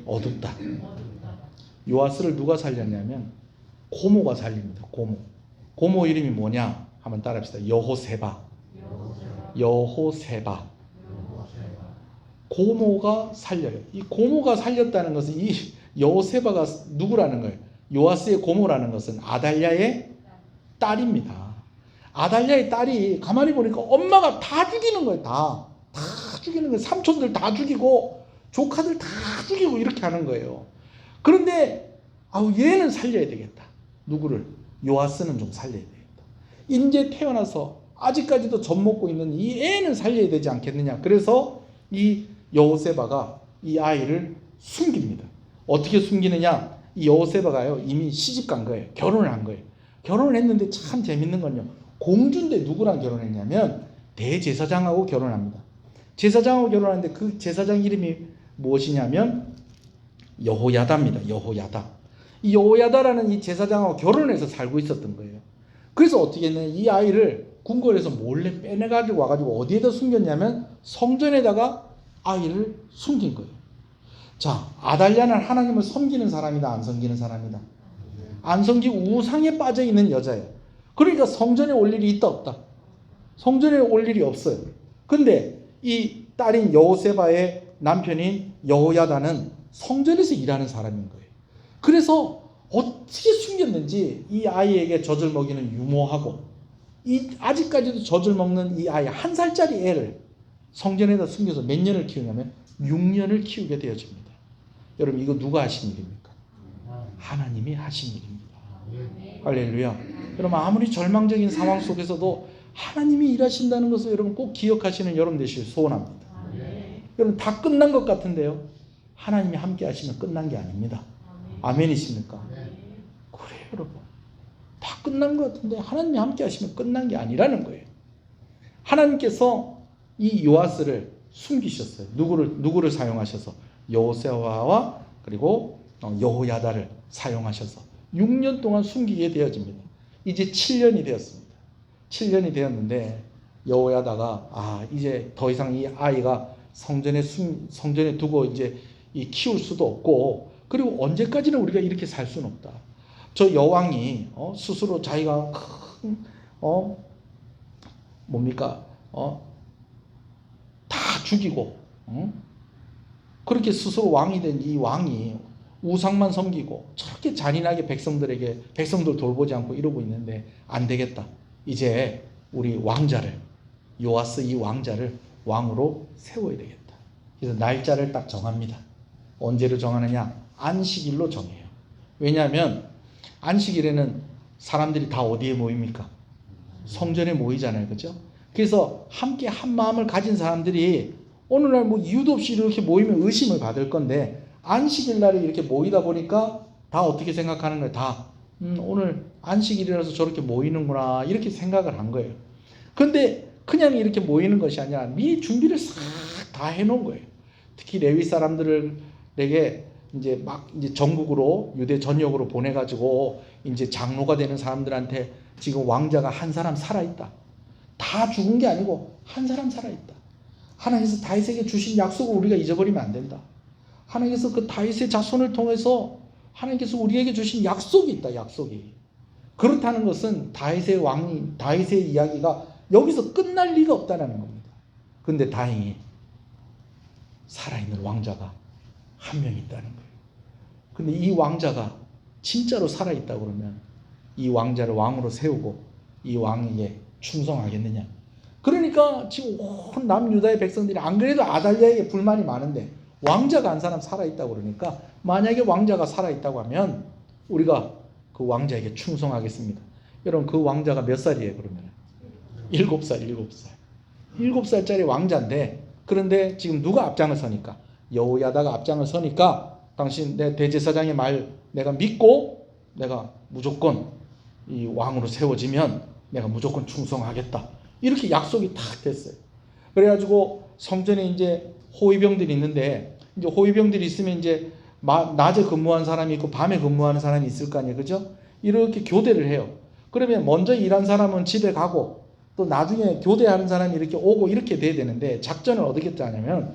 어둡다. 요아스를 누가 살렸냐면 고모가 살립니다. 고모 이름이 뭐냐 한번 따라합시다. 여호세바. 고모가 살려요. 이 고모가 살렸다는 것은 이 여호세바가 누구라는 거예요? 요아스의 고모라는 것은 아달랴의 딸입니다. 아달랴의 딸이 가만히 보니까 엄마가 다 죽이는 거예요. 다 죽이는 거예요. 삼촌들 다 죽이고 조카들 다 죽이고 이렇게 하는 거예요. 그런데 얘는 살려야 되겠다. 누구를? 요아스는 좀 살려야 되겠다. 이제 태어나서 아직까지도 젖 먹고 있는 이 애는 살려야 되지 않겠느냐. 그래서 이 여호세바가 이 아이를 숨깁니다. 어떻게 숨기느냐? 이 여호세바가요, 이미 시집 간 거예요. 결혼을 한 거예요. 결혼을 했는데 참 재밌는 건요, 공주인데 누구랑 결혼했냐면 대제사장하고 결혼합니다. 제사장하고 결혼하는데 그 제사장 이름이 무엇이냐면 여호야다입니다. 여호야다. 이 여호야다라는 이 제사장하고 결혼해서 살고 있었던 거예요. 그래서 어떻게 했냐면 이 아이를 궁궐에서 몰래 빼내가지고 와가지고 어디에다 숨겼냐면 성전에다가 아이를 숨긴 거예요. 자, 아달랴는 하나님을 섬기는 사람이다, 안 섬기는 사람이다? 안 섬기고 우상에 빠져 있는 여자예요. 그러니까 성전에 올 일이 있다 없다? 성전에 올 일이 없어요. 근데 이 딸인 여호세바의 남편인 여호야다는 성전에서 일하는 사람인 거예요. 그래서 어떻게 숨겼는지 이 아이에게 젖을 먹이는 유모하고 이 아직까지도 젖을 먹는 이 아이 1살짜리 애를 성전에다 숨겨서 몇 년을 키우냐면 6년을 키우게 되어집니다. 여러분, 이거 누가 하신 일입니까? 하나님이 하신 일입니다. 할렐루야. 여러분, 아무리 절망적인 상황 속에서도 하나님이 일하신다는 것을 여러분 꼭 기억하시는 여러분 되시길 소원합니다. 여러분, 다 끝난 것 같은데요, 하나님이 함께 하시면 끝난 게 아닙니다. 아멘이십니까? 그래요, 여러분. 다 끝난 것 같은데 하나님이 함께 하시면 끝난 게 아니라는 거예요. 하나님께서 이 요아스를 숨기셨어요. 누구를 사용하셔서? 여호세바와 그리고 여호야다를 사용하셔서 6년 동안 숨기게 되어집니다. 이제 7년이 되었습니다. 7년이 되었는데 여호야다가 이제 더 이상 이 아이가 성전에 두고 이제 키울 수도 없고, 그리고 언제까지는 우리가 이렇게 살 수는 없다. 저 여왕이 스스로 자기가 다 죽이고 그렇게 스스로 왕이 된 이 왕이 우상만 섬기고 저렇게 잔인하게 백성들 돌보지 않고 이러고 있는데 안 되겠다. 이제 우리 왕자를, 요아스 이 왕자를 왕으로 세워야 되겠다. 그래서 날짜를 딱 정합니다. 언제로 정하느냐? 안식일로 정해요. 왜냐하면 안식일에는 사람들이 다 어디에 모입니까? 성전에 모이잖아요. 그죠? 그래서 함께 한 마음을 가진 사람들이 어느 날 이유도 없이 이렇게 모이면 의심을 받을 건데, 안식일 날에 이렇게 모이다 보니까 다 어떻게 생각하는 거예요? 다 오늘 안식일이라서 저렇게 모이는구나, 이렇게 생각을 한 거예요. 근데 그냥 이렇게 모이는 것이 아니라 미리 준비를 싹 다 해놓은 거예요. 특히 레위 사람들에게 이제 전국으로, 유대 전역으로 보내가지고 이제 장로가 되는 사람들한테 지금 왕자가 한 사람 살아있다. 다 죽은 게 아니고 한 사람 살아있다. 하나님께서 다윗에게 주신 약속을 우리가 잊어버리면 안 된다. 하나님께서 그 다윗의 자손을 통해서 하나님께서 우리에게 주신 약속이 있다. 약속이. 그렇다는 것은 다윗의 이야기가 여기서 끝날 리가 없다는 겁니다. 그런데 다행히 살아있는 왕자가 한 명 있다는 거예요. 근데 이 왕자가 진짜로 살아있다고 그러면 이 왕자를 왕으로 세우고 이 왕에게 충성하겠느냐? 그러니까 지금 온 남유다의 백성들이 안 그래도 아달랴에게 불만이 많은데 왕자가 한 사람 살아있다고 그러니까, 만약에 왕자가 살아있다고 하면 우리가 그 왕자에게 충성하겠습니다. 여러분, 그 왕자가 몇 살이에요? 그러면 7살. 7살짜리 왕자인데, 그런데 지금 누가 앞장을 서니까? 여호야다가 앞장을 서니까 당신 내 대제사장의 말 내가 믿고 내가 무조건 이 왕으로 세워지면 내가 무조건 충성하겠다. 이렇게 약속이 딱 됐어요. 그래가지고 성전에 이제 호위병들이 있는데, 이제 호위병들이 있으면 이제 낮에 근무하는 사람이 있고 밤에 근무하는 사람이 있을 거 아니에요, 그죠? 이렇게 교대를 해요. 그러면 먼저 일한 사람은 집에 가고 또 나중에 교대하는 사람이 이렇게 오고 이렇게 돼야 되는데, 작전을 어떻게 짜냐면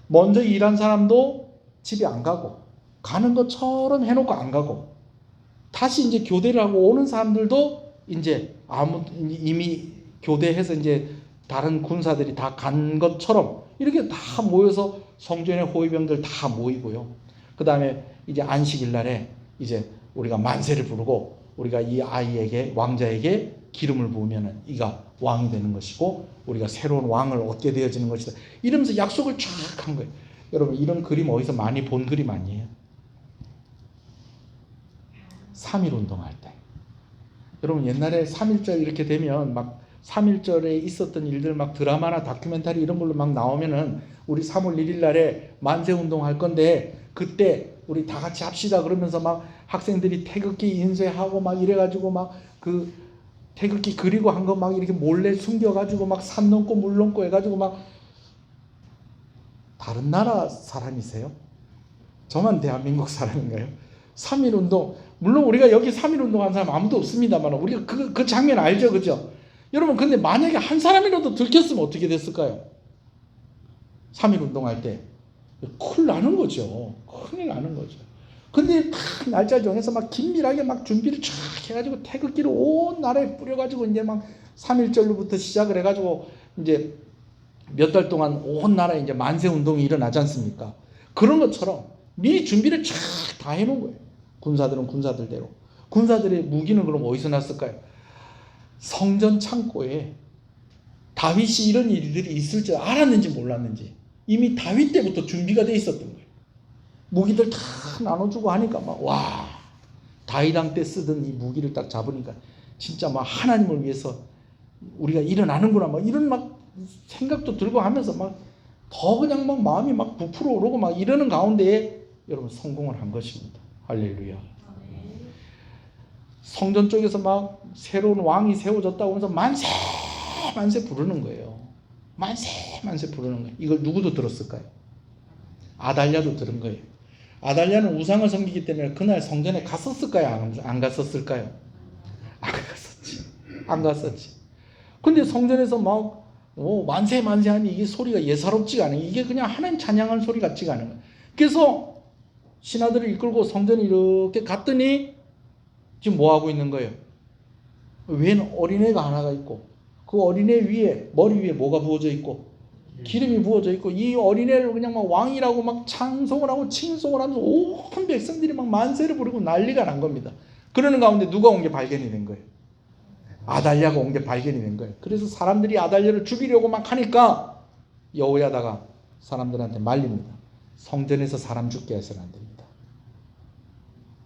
먼저 일한 사람도 집에 안 가고 가는 것처럼 해놓고 안 가고, 다시 이제 교대를 하고 오는 사람들도 이제 이미 교대해서 이제 다른 군사들이 다 간 것처럼 이렇게 다 모여서 성전의 호위병들 다 모이고요. 그 다음에 이제 안식일 날에 이제 우리가 만세를 부르고 우리가 이 아이에게, 왕자에게 기름을 부으면은 이가 왕이 되는 것이고 우리가 새로운 왕을 얻게 되어지는 것이다. 이러면서 약속을 쫙 한 거예요. 여러분, 이런 그림 어디서 많이 본 그림 아니에요? 3.1 운동할 때. 여러분, 옛날에 3.1절 이렇게 되면 막 3.1절에 있었던 일들 막 드라마나 다큐멘터리 이런 걸로 막 나오면은 우리 3월 1일 날에 만세 운동 할 건데 그때 우리 다 같이 합시다 그러면서 막 학생들이 태극기 인쇄하고 막 이래가지고 막 그 태극기 그리고 한 거 막 이렇게 몰래 숨겨가지고 막 산 넘고 물 넘고 해가지고 막. 다른 나라 사람이세요? 저만 대한민국 사람인가요? 3.1 운동, 물론 우리가 여기 3.1 운동 한 사람 아무도 없습니다만 우리가 그 장면 알죠, 그죠? 여러분, 근데 만약에 한 사람이라도 들켰으면 어떻게 됐을까요? 3.1 운동할 때 큰일 나는 거죠. 큰일 나는 거죠. 근데 딱 날짜 정해서 막 긴밀하게 막 준비를 쫙 해가지고 태극기를 온 나라에 뿌려가지고 이제 막 3.1절로부터 시작을 해가지고 이제 몇 달 동안 온 나라에 이제 만세 운동이 일어나지 않습니까? 그런 것처럼 미리 준비를 쫙 다 해놓은 거예요. 군사들은 군사들대로. 군사들의 무기는 그럼 어디서 났을까요? 성전 창고에 다윗이 이런 일들이 있을 줄 알았는지 몰랐는지 이미 다윗 때부터 준비가 돼 있었던 거예요. 무기들 다 나눠주고 하니까 막 와, 다윗왕 때 쓰던 이 무기를 딱 잡으니까 진짜 막 하나님을 위해서 우리가 일어나는구나 막 이런 막 생각도 들고 하면서 막 더 그냥 막 마음이 막 부풀어 오르고 막 이러는 가운데에 여러분 성공을 한 것입니다. 할렐루야. 성전 쪽에서 막 새로운 왕이 세워졌다고 하면서 만세 만세 부르는 거예요. 만세 만세 부르는 거예요. 이걸 누구도 들었을까요? 아달랴도 들은 거예요. 아달랴는 우상을 섬기기 때문에 그날 성전에 갔었을까요? 안 갔었을까요? 안 갔었지. 안 갔었지. 근데 성전에서 막 만세 만세 하니 이게 소리가 예사롭지가 않아요. 이게 그냥 하나님 찬양하는 소리 같지가 않은 거예요. 그래서 신하들을 이끌고 성전에 이렇게 갔더니 지금 뭐 하고 있는 거예요? 웬 어린애가 하나가 있고 그 어린애 위에 머리 위에 뭐가 부어져 있고 기름이 부어져 있고 이 어린애를 그냥 막 왕이라고 막 찬송을 하고 칭송을 하면서 온 백성들이 막 만세를 부르고 난리가 난 겁니다. 그러는 가운데 누가 온 게 발견이 된 거예요? 아달랴가 온 게 발견이 된 거예요. 그래서 사람들이 아달랴를 죽이려고 막 하니까 여호야다가 사람들한테 말립니다. 성전에서 사람 죽게 해서는 안 됩니다.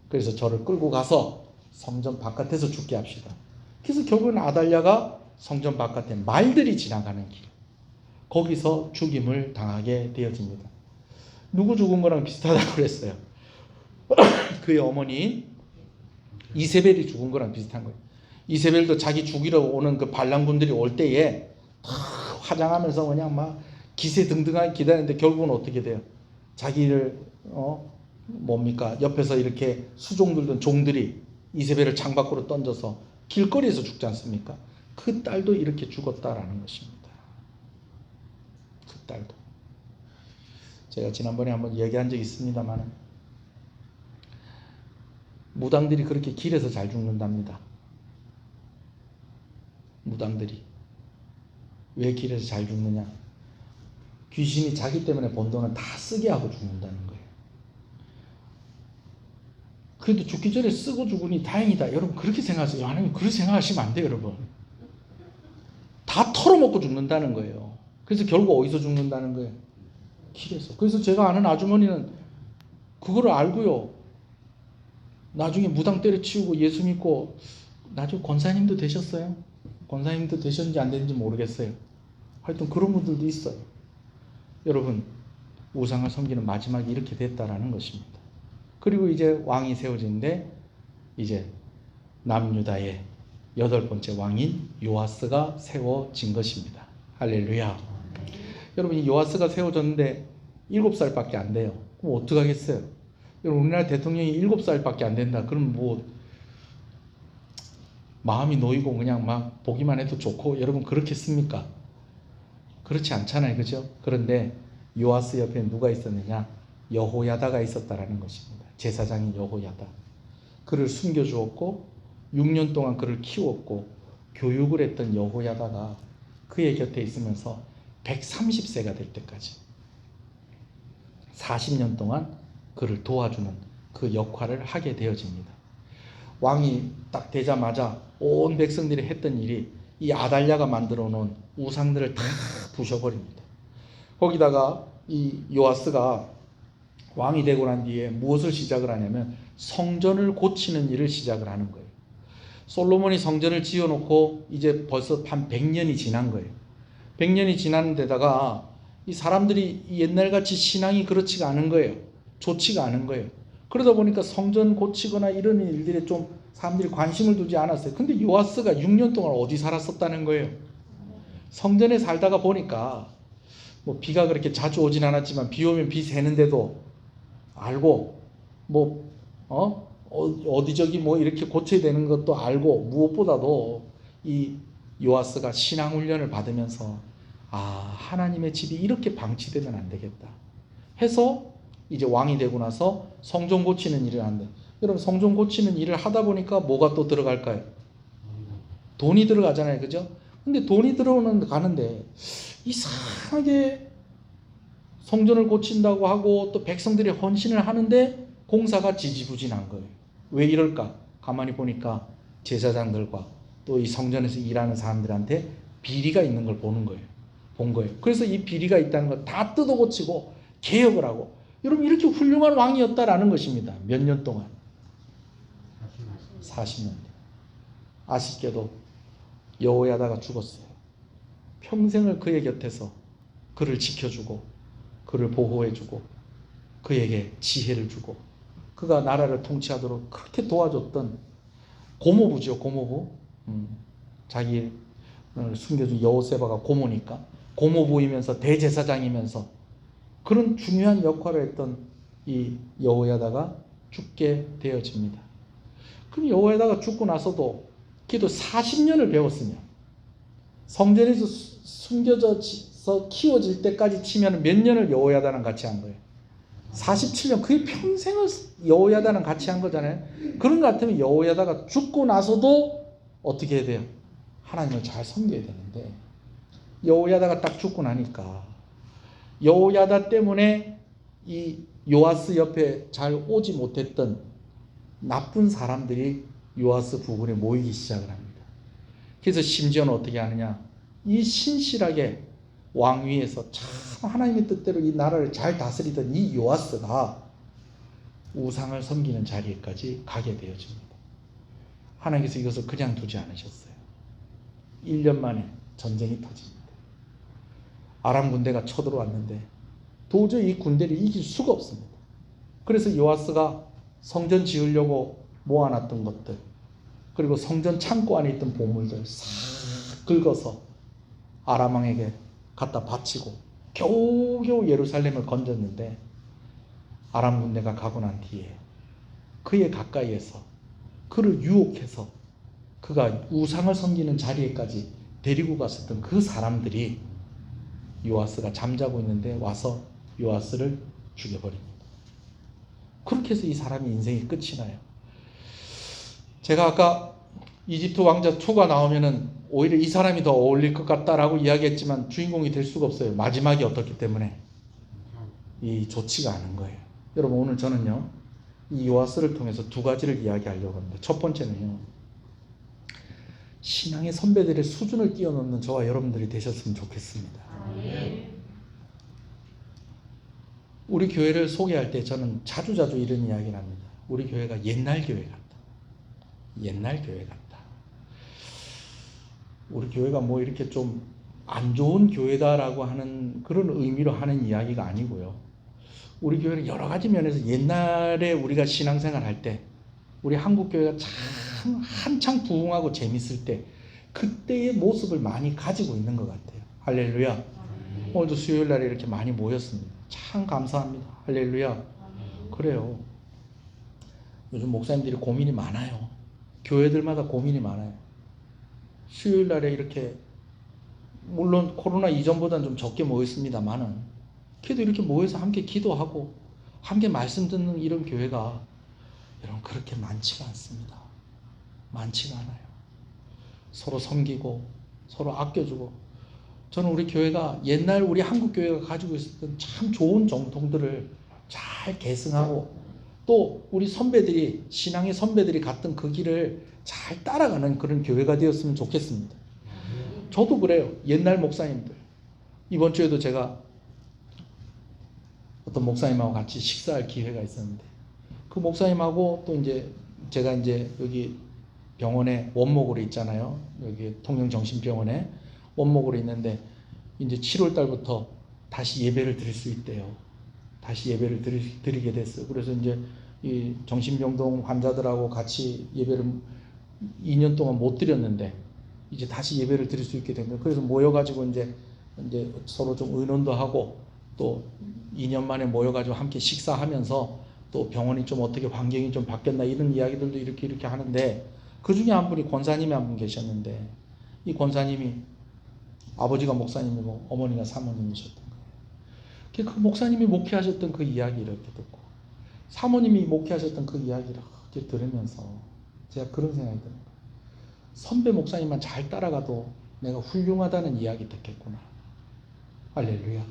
그래서 저를 끌고 가서 성전 바깥에서 죽게 합시다. 그래서 결국은 아달랴가 성전 바깥에 말들이 지나가는 길, 거기서 죽임을 당하게 되어집니다. 누구 죽은 거랑 비슷하다고 그랬어요. 그의 어머니 이세벨이 죽은 거랑 비슷한 거예요. 이세벨도 자기 죽이러 오는 그 반란군들이 올 때에 화장하면서 그냥 막 기세등등하게 기다리는데 결국은 어떻게 돼요? 자기를 뭡니까? 옆에서 이렇게 수종들던 종들이 이세벨을 창밖으로 던져서 길거리에서 죽지 않습니까? 그 딸도 이렇게 죽었다라는 것입니다. 그 딸도. 제가 지난번에 한번 얘기한 적이 있습니다만 무당들이 그렇게 길에서 잘 죽는답니다. 무당들이 왜 길에서 잘 죽느냐? 귀신이 자기 때문에 번 돈은 다 쓰게 하고 죽는다는 거예요. 그래도 죽기 전에 쓰고 죽으니 다행이다. 여러분 그렇게 생각하세요. 하나님 그렇게 생각하시면 안 돼요, 여러분. 다 털어먹고 죽는다는 거예요. 그래서 결국 어디서 죽는다는 거예요? 길에서. 그래서 제가 아는 아주머니는 그거를 알고요. 나중에 무당 때려치우고 예수 믿고 나중에 권사님도 되셨어요. 권사님도 되셨는지 안 되는지 모르겠어요. 하여튼 그런 분들도 있어요. 여러분, 우상을 섬기는 마지막이 이렇게 됐다라는 것입니다. 그리고 이제 왕이 세워지는데 이제 남유다의 8번째 왕인 요아스가 세워진 것입니다. 할렐루야. 여러분, 이 요아스가 세워졌는데 7살밖에 안 돼요. 그럼 어떡하겠어요? 여러분, 우리나라 대통령이 7살밖에 안 된다. 그럼 뭐 마음이 놓이고 그냥 막 보기만 해도 좋고, 여러분 그렇겠습니까? 그렇지 않잖아요. 그죠? 그런데 요아스 옆에 누가 있었느냐? 여호야다가 있었다라는 것입니다. 제사장인 여호야다. 그를 숨겨주었고 6년 동안 그를 키웠고 교육을 했던 여호야다가 그의 곁에 있으면서 130세가 될 때까지 40년 동안 그를 도와주는 그 역할을 하게 되어집니다. 왕이 딱 되자마자 온 백성들이 했던 일이 이 아달랴가 만들어 놓은 우상들을 다 부셔버립니다. 거기다가 이 요아스가 왕이 되고 난 뒤에 무엇을 시작을 하냐면 성전을 고치는 일을 시작을 하는 거예요. 솔로몬이 성전을 지어놓고 이제 벌써 한 100년이 지난 거예요. 100년이 지난 데다가 이 사람들이 옛날같이 신앙이 그렇지가 않은 거예요. 좋지가 않은 거예요. 그러다 보니까 성전 고치거나 이런 일들에 좀 사람들이 관심을 두지 않았어요. 근데 요아스가 6년 동안 어디 살았었다는 거예요? 성전에 살다가 보니까 뭐 비가 그렇게 자주 오진 않았지만 비 오면 비 새는데도 알고 뭐 어디저기 뭐 이렇게 고쳐야 되는 것도 알고, 무엇보다도 이 요아스가 신앙 훈련을 받으면서 하나님의 집이 이렇게 방치되면 안 되겠다 해서 이제 왕이 되고 나서 성전 고치는 일을 한다. 여러분, 성전 고치는 일을 하다 보니까 뭐가 또 들어갈까요? 돈이 들어가잖아요. 그죠? 근데 돈이 가는데 이상하게 성전을 고친다고 하고 또 백성들이 헌신을 하는데 공사가 지지부진한 거예요. 왜 이럴까? 가만히 보니까 제사장들과 또 이 성전에서 일하는 사람들한테 비리가 있는 걸 본 거예요. 그래서 이 비리가 있다는 걸 다 뜯어 고치고 개혁을 하고, 여러분 이렇게 훌륭한 왕이었다라는 것입니다. 몇 년 동안? 40년. 아쉽게도 여호야다가 죽었어요. 평생을 그의 곁에서 그를 지켜주고 그를 보호해주고 그에게 지혜를 주고 그가 나라를 통치하도록 그렇게 도와줬던 고모부죠. 고모부. 자기를 숨겨준 여호세바가 고모니까 고모부이면서 대제사장이면서 그런 중요한 역할을 했던 이 여호야다가 죽게 되어집니다. 그럼 여호야다가 죽고 나서도 기도 40년을 배웠으면 성전에서 숨겨져서 키워질 때까지 치면 몇 년을 여호야다랑 같이 한 거예요? 47년. 그게 평생을 여호야다랑 같이 한 거잖아요. 그런 것 같으면 여호야다가 죽고 나서도 어떻게 해야 돼요? 하나님을 잘 섬겨야 되는데, 여호야다가 딱 죽고 나니까 여호야다 때문에 이 요아스 옆에 잘 오지 못했던 나쁜 사람들이 요아스 부근에 모이기 시작을 합니다. 그래서 심지어는 어떻게 하느냐, 이 신실하게 왕위에서 참 하나님의 뜻대로 이 나라를 잘 다스리던 이 요아스가 우상을 섬기는 자리에까지 가게 되어집니다. 하나님께서 이것을 그냥 두지 않으셨어요. 1년 만에 전쟁이 터집니다. 아람 군대가 쳐들어왔는데 도저히 이 군대를 이길 수가 없습니다. 그래서 요아스가 성전 지으려고 모아놨던 것들, 그리고 성전 창고 안에 있던 보물들 싹 긁어서 아람 왕에게 갖다 바치고 겨우겨우 예루살렘을 건졌는데, 아람 군대가 가고 난 뒤에 그의 가까이에서 그를 유혹해서 그가 우상을 섬기는 자리에까지 데리고 갔었던 그 사람들이 요아스가 잠자고 있는데 와서 요아스를 죽여버립니다. 그렇게 해서 이 사람의 인생이 끝이 나요. 제가 아까 이집트 왕자 2가 나오면은 오히려 이 사람이 더 어울릴 것 같다라고 이야기했지만 주인공이 될 수가 없어요. 마지막이 어떻기 때문에 이 좋지가 않은 거예요. 여러분, 오늘 저는요 이 요아스를 통해서 2가지를 이야기하려고 합니다. 첫 번째는요, 신앙의 선배들의 수준을 뛰어넘는 저와 여러분들이 되셨으면 좋겠습니다. 우리 교회를 소개할 때 저는 자주자주 이런 이야기를 합니다. 우리 교회가 옛날 교회 같다. 옛날 교회 같다. 우리 교회가 뭐 이렇게 좀 안 좋은 교회다라고 하는 그런 의미로 하는 이야기가 아니고요. 우리 교회는 여러 가지 면에서 옛날에 우리가 신앙생활 할 때 우리 한국 교회가 참 한창 부흥하고 재밌을 때 그때의 모습을 많이 가지고 있는 것 같아요. 할렐루야. 오늘도 수요일 날에 이렇게 많이 모였습니다. 참 감사합니다. 할렐루야. 그래요. 요즘 목사님들이 고민이 많아요. 교회들마다 고민이 많아요. 수요일 날에 이렇게 물론 코로나 이전보다는 좀 적게 모였습니다만은 그래도 이렇게 모여서 함께 기도하고 함께 말씀 듣는 이런 교회가 여러분 그렇게 많지가 않습니다. 많지가 않아요. 서로 섬기고 서로 아껴주고 저는 우리 교회가 옛날 우리 한국 교회가 가지고 있었던 참 좋은 정통들을 잘 계승하고 또 우리 선배들이 신앙의 선배들이 갔던 그 길을 잘 따라가는 그런 교회가 되었으면 좋겠습니다. 저도 그래요. 옛날 목사님들 이번 주에도 제가 어떤 목사님하고 같이 식사할 기회가 있었는데 그 목사님하고 또 이제 제가 이제 여기 병원에 원목으로 있잖아요. 여기 통영정신병원에 원목으로 있는데 이제 7월 달부터 다시 예배를 드릴 수 있대요. 다시 예배를 드리게 됐어요. 그래서 이제 이 정신병동 환자들하고 같이 예배를 2년 동안 못 드렸는데 이제 다시 예배를 드릴 수 있게 된 거예요. 그래서 모여가지고 이제 서로 좀 의논도 하고 또 2년 만에 모여가지고 함께 식사하면서 또 병원이 좀 어떻게 환경이 좀 바뀌었나 이런 이야기들도 이렇게 하는데 그 중에 한 분이 권사님이 한 분 계셨는데 이 권사님이 아버지가 목사님이고 어머니가 사모님이셨던 거예요. 그 목사님이 목회하셨던 그 이야기 이렇게 듣고 사모님이 목회하셨던 그 이야기를 이렇게 들으면서 제가 그런 생각이 드는 거예요. 선배 목사님만 잘 따라가도 내가 훌륭하다는 이야기 듣겠구나. 할렐루야.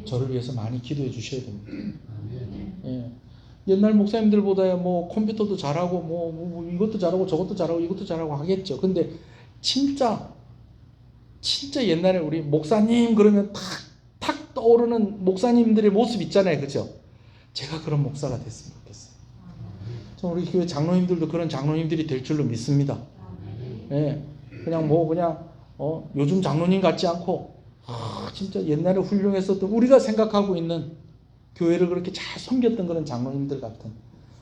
저를 위해서 많이 기도해 주셔야 됩니다. 예. 옛날 목사님들보다 뭐 컴퓨터도 잘하고 뭐 이것도 잘하고 저것도 잘하고 이것도 잘하고 하겠죠. 근데 진짜 옛날에 우리 목사님 그러면 탁 떠오르는 목사님들의 모습 있잖아요. 그죠? 제가 그런 목사가 됐으면 좋겠어요. 저 우리 교회 장로님들도 그런 장로님들이 될 줄로 믿습니다. 예. 그냥 요즘 장로님 같지 않고 진짜 옛날에 훌륭했었던 우리가 생각하고 있는 교회를 그렇게 잘 섬겼던 그런 장로님들 같은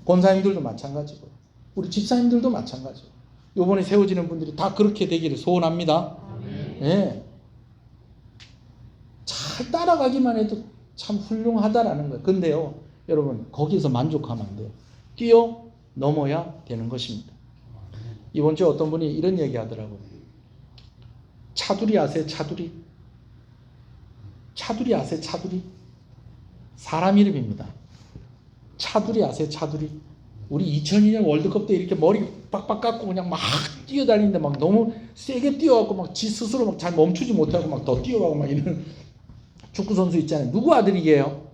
권사님들도 마찬가지고 우리 집사님들도 마찬가지고 요번에 세워지는 분들이 다 그렇게 되기를 소원합니다. 예. 잘 따라가기만 해도 참 훌륭하다라는 거예요. 근데요 여러분 거기서 만족하면 안 돼요. 뛰어넘어야 되는 것입니다. 이번 주에 어떤 분이 이런 얘기 하더라고요. 차두리 아세요? 차두리 아세요? 차두리? 사람 이름입니다. 차두리 아세요? 차두리? 우리 2002년 월드컵 때 이렇게 머리 빡빡 깎고 그냥 막 뛰어다니는데 막 너무 세게 뛰어갖고 막 지 스스로 막 잘 멈추지 못하고 막 더 뛰어가고 막 이런 축구선수 있잖아요. 누구 아들이에요?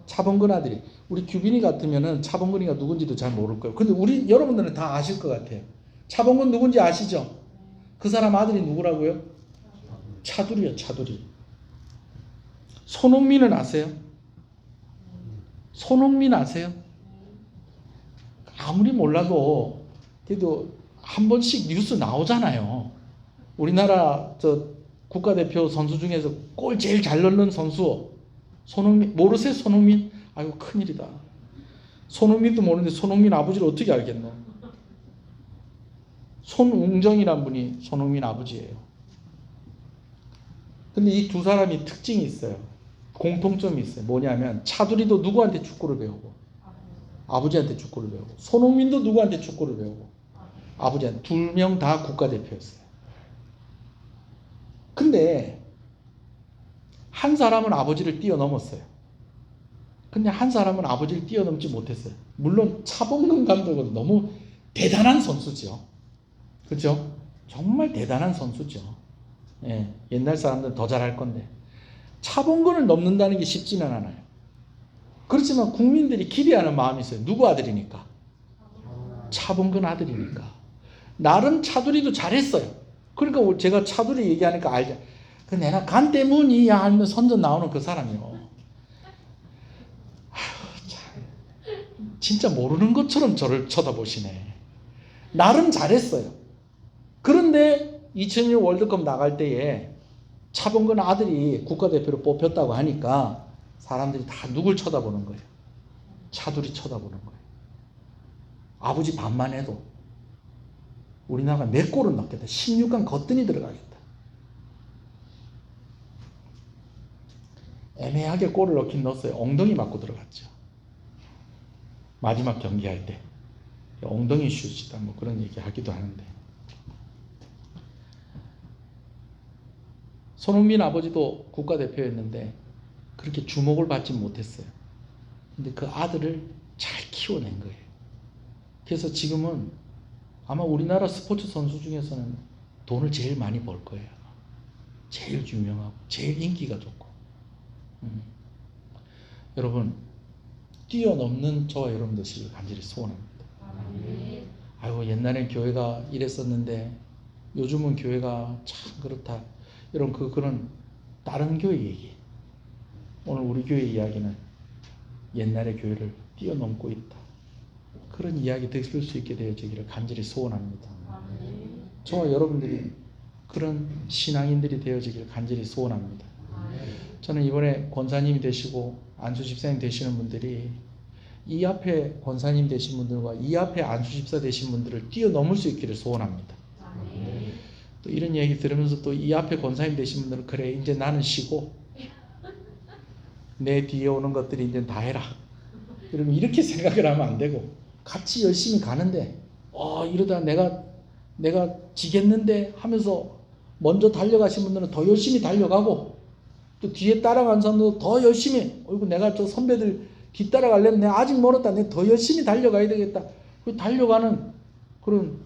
차범근 아들이. 우리 규빈이 같으면은 차범근이가 누군지도 잘 모를 거예요. 근데 여러분들은 다 아실 것 같아요. 차범근 누군지 아시죠? 그 사람 아들이 누구라고요? 차두리요, 차두리. 손흥민은 아세요? 손흥민 아세요? 아무리 몰라도 그래도 한 번씩 뉴스 나오잖아요. 우리나라 국가대표 선수 중에서 골 제일 잘 넣는 선수 손흥민 모르세요? 손흥민? 아이고 큰일이다. 손흥민도 모르는데 손흥민 아버지를 어떻게 알겠노? 손웅정이란 분이 손흥민 아버지예요. 근데 이 두 사람이 특징이 있어요. 공통점이 있어요. 뭐냐면 차두리도 누구한테 축구를 배우고 아버지한테 축구를 배우고 손흥민도 누구한테 축구를 배우고 아버지한테. 두 명 다 국가대표였어요. 근데 한 사람은 아버지를 뛰어넘었어요. 근데 한 사람은 아버지를 뛰어넘지 못했어요. 물론 차범근 감독은 너무 대단한 선수죠. 그렇죠? 정말 대단한 선수죠. 예, 옛날 사람들은 더 잘할 건데 차범근을 넘는다는 게 쉽지는 않아요. 그렇지만 국민들이 기대하는 마음이 있어요. 누구 아들이니까? 차범근 아들이니까. 나름 차두리도 잘했어요. 그러니까 제가 차두리 얘기하니까 알죠. 그 내가 간 때문이야 하면 선전 나오는 그 사람이요. 진짜 모르는 것처럼 저를 쳐다보시네. 나름 잘했어요. 그런데 2006 월드컵 나갈 때에 차범근 아들이 국가대표로 뽑혔다고 하니까 사람들이 다 누굴 쳐다보는 거예요? 차두리 쳐다보는 거예요. 아버지 반만 해도 우리나라가 4골은 넣겠다. 16강 거뜬히 들어가겠다. 애매하게 골을 넣긴 넣었어요. 엉덩이 맞고 들어갔죠. 마지막 경기할 때 엉덩이 슛이다 뭐 그런 얘기 하기도 하는데, 손흥민 아버지도 국가대표였는데 그렇게 주목을 받지 못했어요. 근데 그 아들을 잘 키워낸 거예요. 그래서 지금은 아마 우리나라 스포츠 선수 중에서는 돈을 제일 많이 벌 거예요. 제일 유명하고 제일 인기가 좋고. 여러분, 뛰어넘는 저와 여러분 되시길 간절히 소원합니다. 아이고, 옛날엔 교회가 이랬었는데 요즘은 교회가 참 그렇다. 여러분, 그거는 다른 교회 얘기. 오늘 우리 교회 이야기는 옛날의 교회를 뛰어넘고 있다. 그런 이야기 들을 수 있게 되어지기를 간절히 소원합니다. 저와 여러분들이 그런 신앙인들이 되어지기를 간절히 소원합니다. 저는 이번에 권사님이 되시고 안수 집사님 되시는 분들이 이 앞에 권사님 되신 분들과 이 앞에 안수 집사 되신 분들을 뛰어넘을 수 있기를 소원합니다. 또 이런 얘기 들으면서 또 이 앞에 권사님 되신 분들은 그래 이제 나는 쉬고 내 뒤에 오는 것들이 이제 다 해라. 여러분, 이렇게 생각을 하면 안 되고 같이 열심히 가는데 이러다 내가 지겠는데 하면서 먼저 달려가신 분들은 더 열심히 달려가고, 또 뒤에 따라간 사람도 더 열심히, 어이구 내가 저 선배들 뒤따라가려면 내가 아직 멀었다, 내가 더 열심히 달려가야 되겠다, 그 달려가는 그런,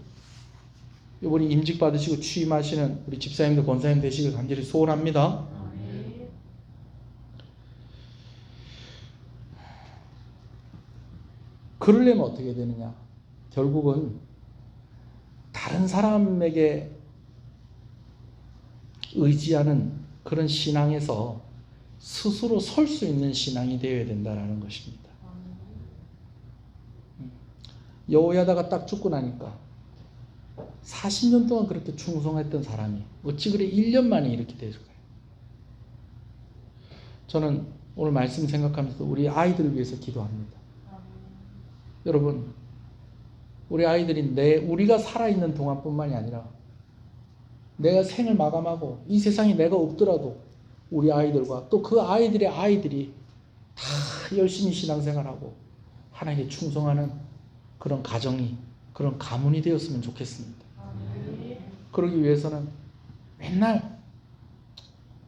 이번에 임직 받으시고 취임하시는 우리 집사님들 권사님 되시길 간절히 소원합니다. 그러려면 어떻게 되느냐? 결국은 다른 사람에게 의지하는 그런 신앙에서 스스로 설 수 있는 신앙이 되어야 된다는 것입니다. 여호야다가 딱 죽고 나니까 40년 동안 그렇게 충성했던 사람이 어찌 그래 1년 만에 이렇게 됐을까요? 저는 오늘 말씀 생각하면서 우리 아이들을 위해서 기도합니다. 여러분, 우리 아이들이 우리가 살아있는 동안뿐만이 아니라 내가 생을 마감하고 이 세상에 내가 없더라도 우리 아이들과 또 그 아이들의 아이들이 다 열심히 신앙생활하고 하나님께 충성하는 그런 가정이, 그런 가문이 되었으면 좋겠습니다. 그러기 위해서는 맨날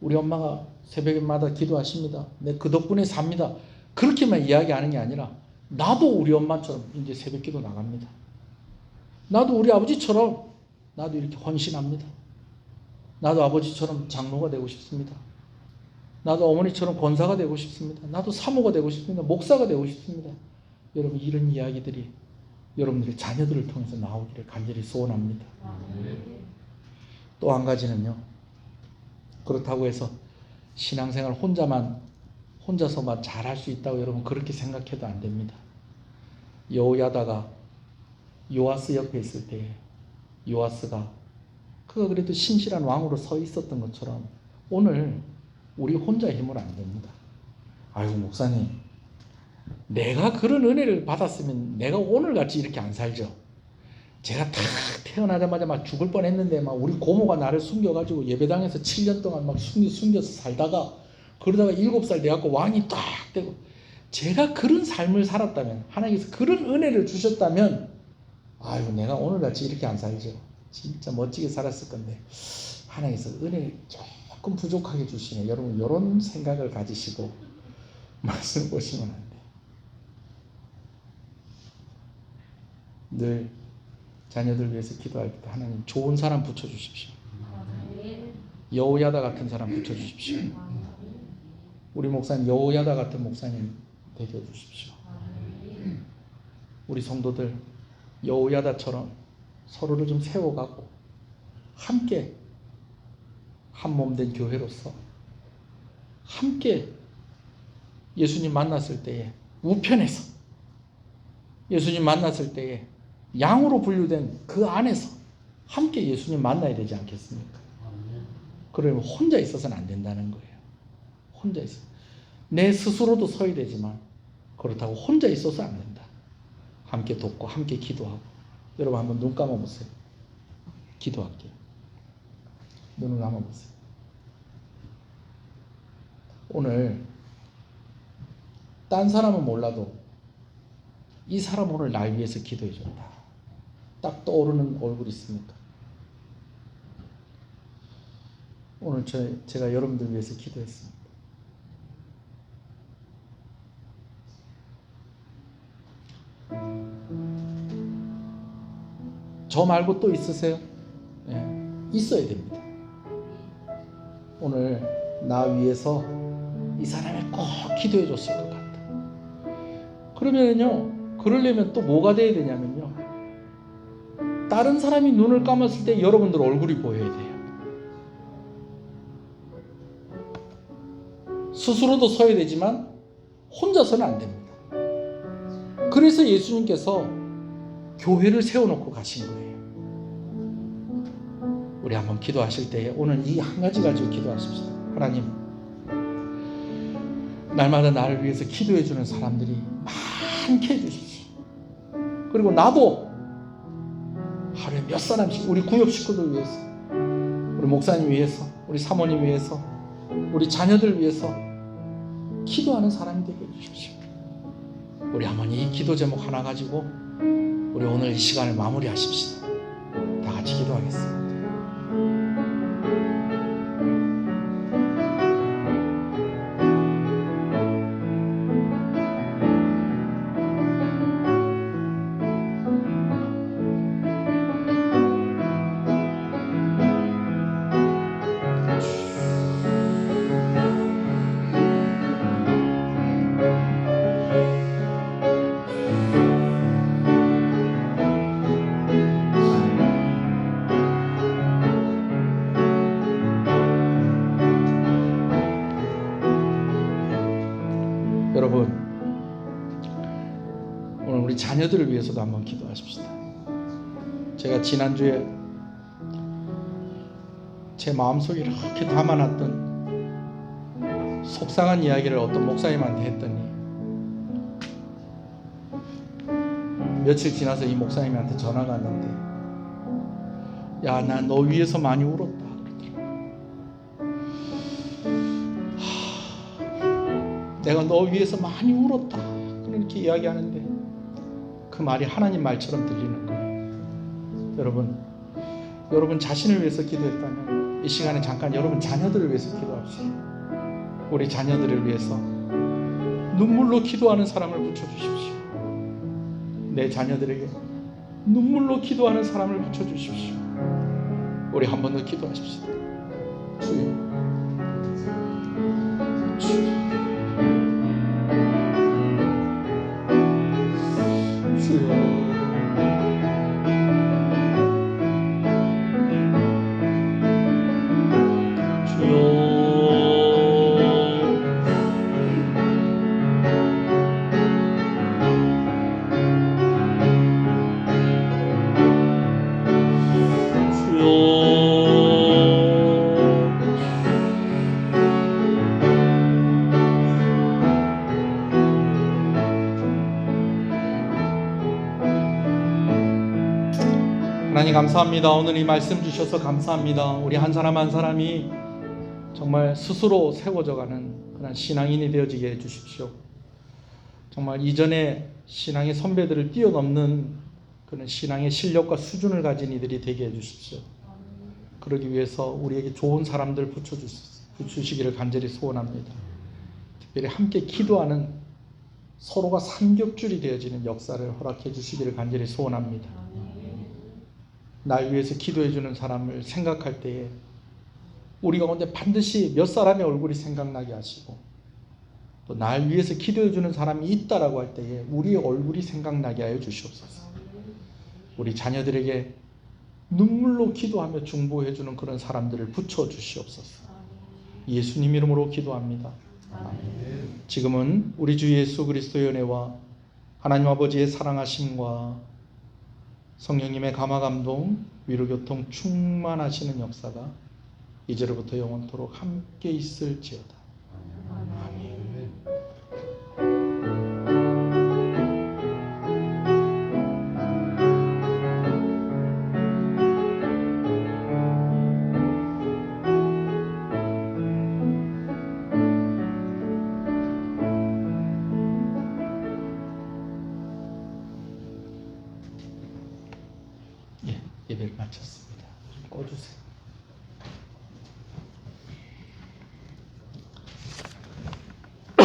우리 엄마가 새벽마다 기도하십니다. 내 그 덕분에 삽니다. 그렇게만 이야기하는 게 아니라 나도 우리 엄마처럼 이제 새벽기도 나갑니다. 나도 우리 아버지처럼 나도 이렇게 헌신합니다. 나도 아버지처럼 장로가 되고 싶습니다. 나도 어머니처럼 권사가 되고 싶습니다. 나도 사모가 되고 싶습니다. 목사가 되고 싶습니다. 여러분, 이런 이야기들이 여러분들의 자녀들을 통해서 나오기를 간절히 소원합니다. 또 한 가지는요, 그렇다고 해서 신앙생활 혼자서만 잘할 수 있다고 여러분 그렇게 생각해도 안 됩니다. 여호야다가 요아스 옆에 있을 때 요아스가 그가 그래도 신실한 왕으로 서 있었던 것처럼 오늘 우리 혼자 힘으로 안 됩니다. 아이고 목사님, 내가 그런 은혜를 받았으면 내가 오늘같이 이렇게 안 살죠. 제가 딱 태어나자마자 막 죽을 뻔했는데 막 우리 고모가 나를 숨겨가지고 예배당에서 7년 동안 막 숨겨서 살다가 그러다가 7살 돼갖고 왕이 딱 되고, 제가 그런 삶을 살았다면, 하나님께서 그런 은혜를 주셨다면 아이고 내가 오늘같이 이렇게 안 살죠. 진짜 멋지게 살았을 건데 하나님께서 은혜를 조금 부족하게 주시네. 여러분, 이런 생각을 가지시고 말씀 보시면 안 돼요. 늘 자녀들 위해서 기도할 때 하나님 좋은 사람 붙여주십시오. 여호야다 같은 사람 붙여주십시오. 우리 목사님 여호야다 같은 목사님 되게 해주십시오. 우리 성도들 여호야다처럼 서로를 좀 세워가고 함께 한 몸 된 교회로서 함께 예수님 만났을 때에 우편에서, 예수님 만났을 때에 양으로 분류된 그 안에서 함께 예수님 만나야 되지 않겠습니까? 그러면 혼자 있어서는 안 된다는 거예요. 혼자 있어. 내 스스로도 서야 되지만 그렇다고 혼자 있어서 안 된다. 함께 돕고 함께 기도하고. 여러분 한번 눈 감아보세요. 기도할게요. 눈을 감아보세요. 오늘 딴 사람은 몰라도 이 사람 오늘 날 위해서 기도해 줬다. 딱 떠오르는 얼굴 있습니까? 오늘 제가 여러분들 위해서 기도했습니다. 저 말고 또 있으세요? 네, 있어야 됩니다. 오늘 나 위해서 이 사람이 꼭 기도해 줬을 것 같다. 그러면요, 그러려면 또 뭐가 돼야 되냐면요, 다른 사람이 눈을 감았을 때 여러분들 얼굴이 보여야 돼요. 스스로도 서야 되지만 혼자서는 안 됩니다. 그래서 예수님께서 교회를 세워놓고 가신 거예요. 우리 한번 기도하실 때 오늘 이 한 가지 가지고 기도하십시다. 하나님, 날마다 나를 위해서 기도해 주는 사람들이 많게 해주십시오. 그리고 나도 하루에 몇 사람씩, 우리 구역 식구들 위해서, 우리 목사님 위해서, 우리 사모님 위해서, 우리 자녀들 위해서 기도하는 사람이 되게 해주십시오. 우리 한번 이 기도 제목 하나 가지고 우리 오늘 이 시간을 마무리하십시다. 다 같이 기도하겠습니다. 여러분, 오늘 우리 자녀들을 위해서도 한번 기도하십시다. 제가 지난주에 제 마음속에 이렇게 담아놨던 속상한 이야기를 어떤 목사님한테 했더니 며칠 지나서 이 목사님한테 전화가 왔는데, 야, 나 너 위해서 많이 울었다 그러더라고요. 내가 너 위해서 많이 울었다 그렇게 이야기하는데 그 말이 하나님 말처럼 들리는 거예요. 여러분 자신을 위해서 기도했다면 이 시간에 잠깐 여러분 자녀들을 위해서 기도합시다. 우리 자녀들을 위해서 눈물로 기도하는 사람을 붙여주십시오. 내 자녀들에게 눈물로 기도하는 사람을 붙여주십시오. 우리 한 번 더 기도하십시다. 주여, 주여, 하나님 감사합니다. 오늘 이 말씀 주셔서 감사합니다. 우리 한 사람 한 사람이 정말 스스로 세워져가는 그런 신앙인이 되어지게 해주십시오. 정말 이전에 신앙의 선배들을 뛰어넘는 그런 신앙의 실력과 수준을 가진 이들이 되게 해주십시오. 그러기 위해서 우리에게 좋은 사람들 붙여주시기를 간절히 소원합니다. 특별히 함께 기도하는 서로가 삼겹줄이 되어지는 역사를 허락해 주시기를 간절히 소원합니다. 날 위해서 기도해 주는 사람을 생각할 때에 우리 가운데 반드시 몇 사람의 얼굴이 생각나게 하시고, 또 날 위해서 기도해 주는 사람이 있다라고 할 때에 우리의 얼굴이 생각나게 하여 주시옵소서. 우리 자녀들에게 눈물로 기도하며 중보해 주는 그런 사람들을 붙여 주시옵소서. 예수님 이름으로 기도합니다. 아멘. 지금은 우리 주 예수 그리스도의 은혜와 하나님 아버지의 사랑하심과 성령님의 감화 감동, 위로 교통 충만하시는 역사가 이제로부터 영원토록 함께 있을지어다. 아멘. 예, 예배를 마쳤습니다. 꺼주세요.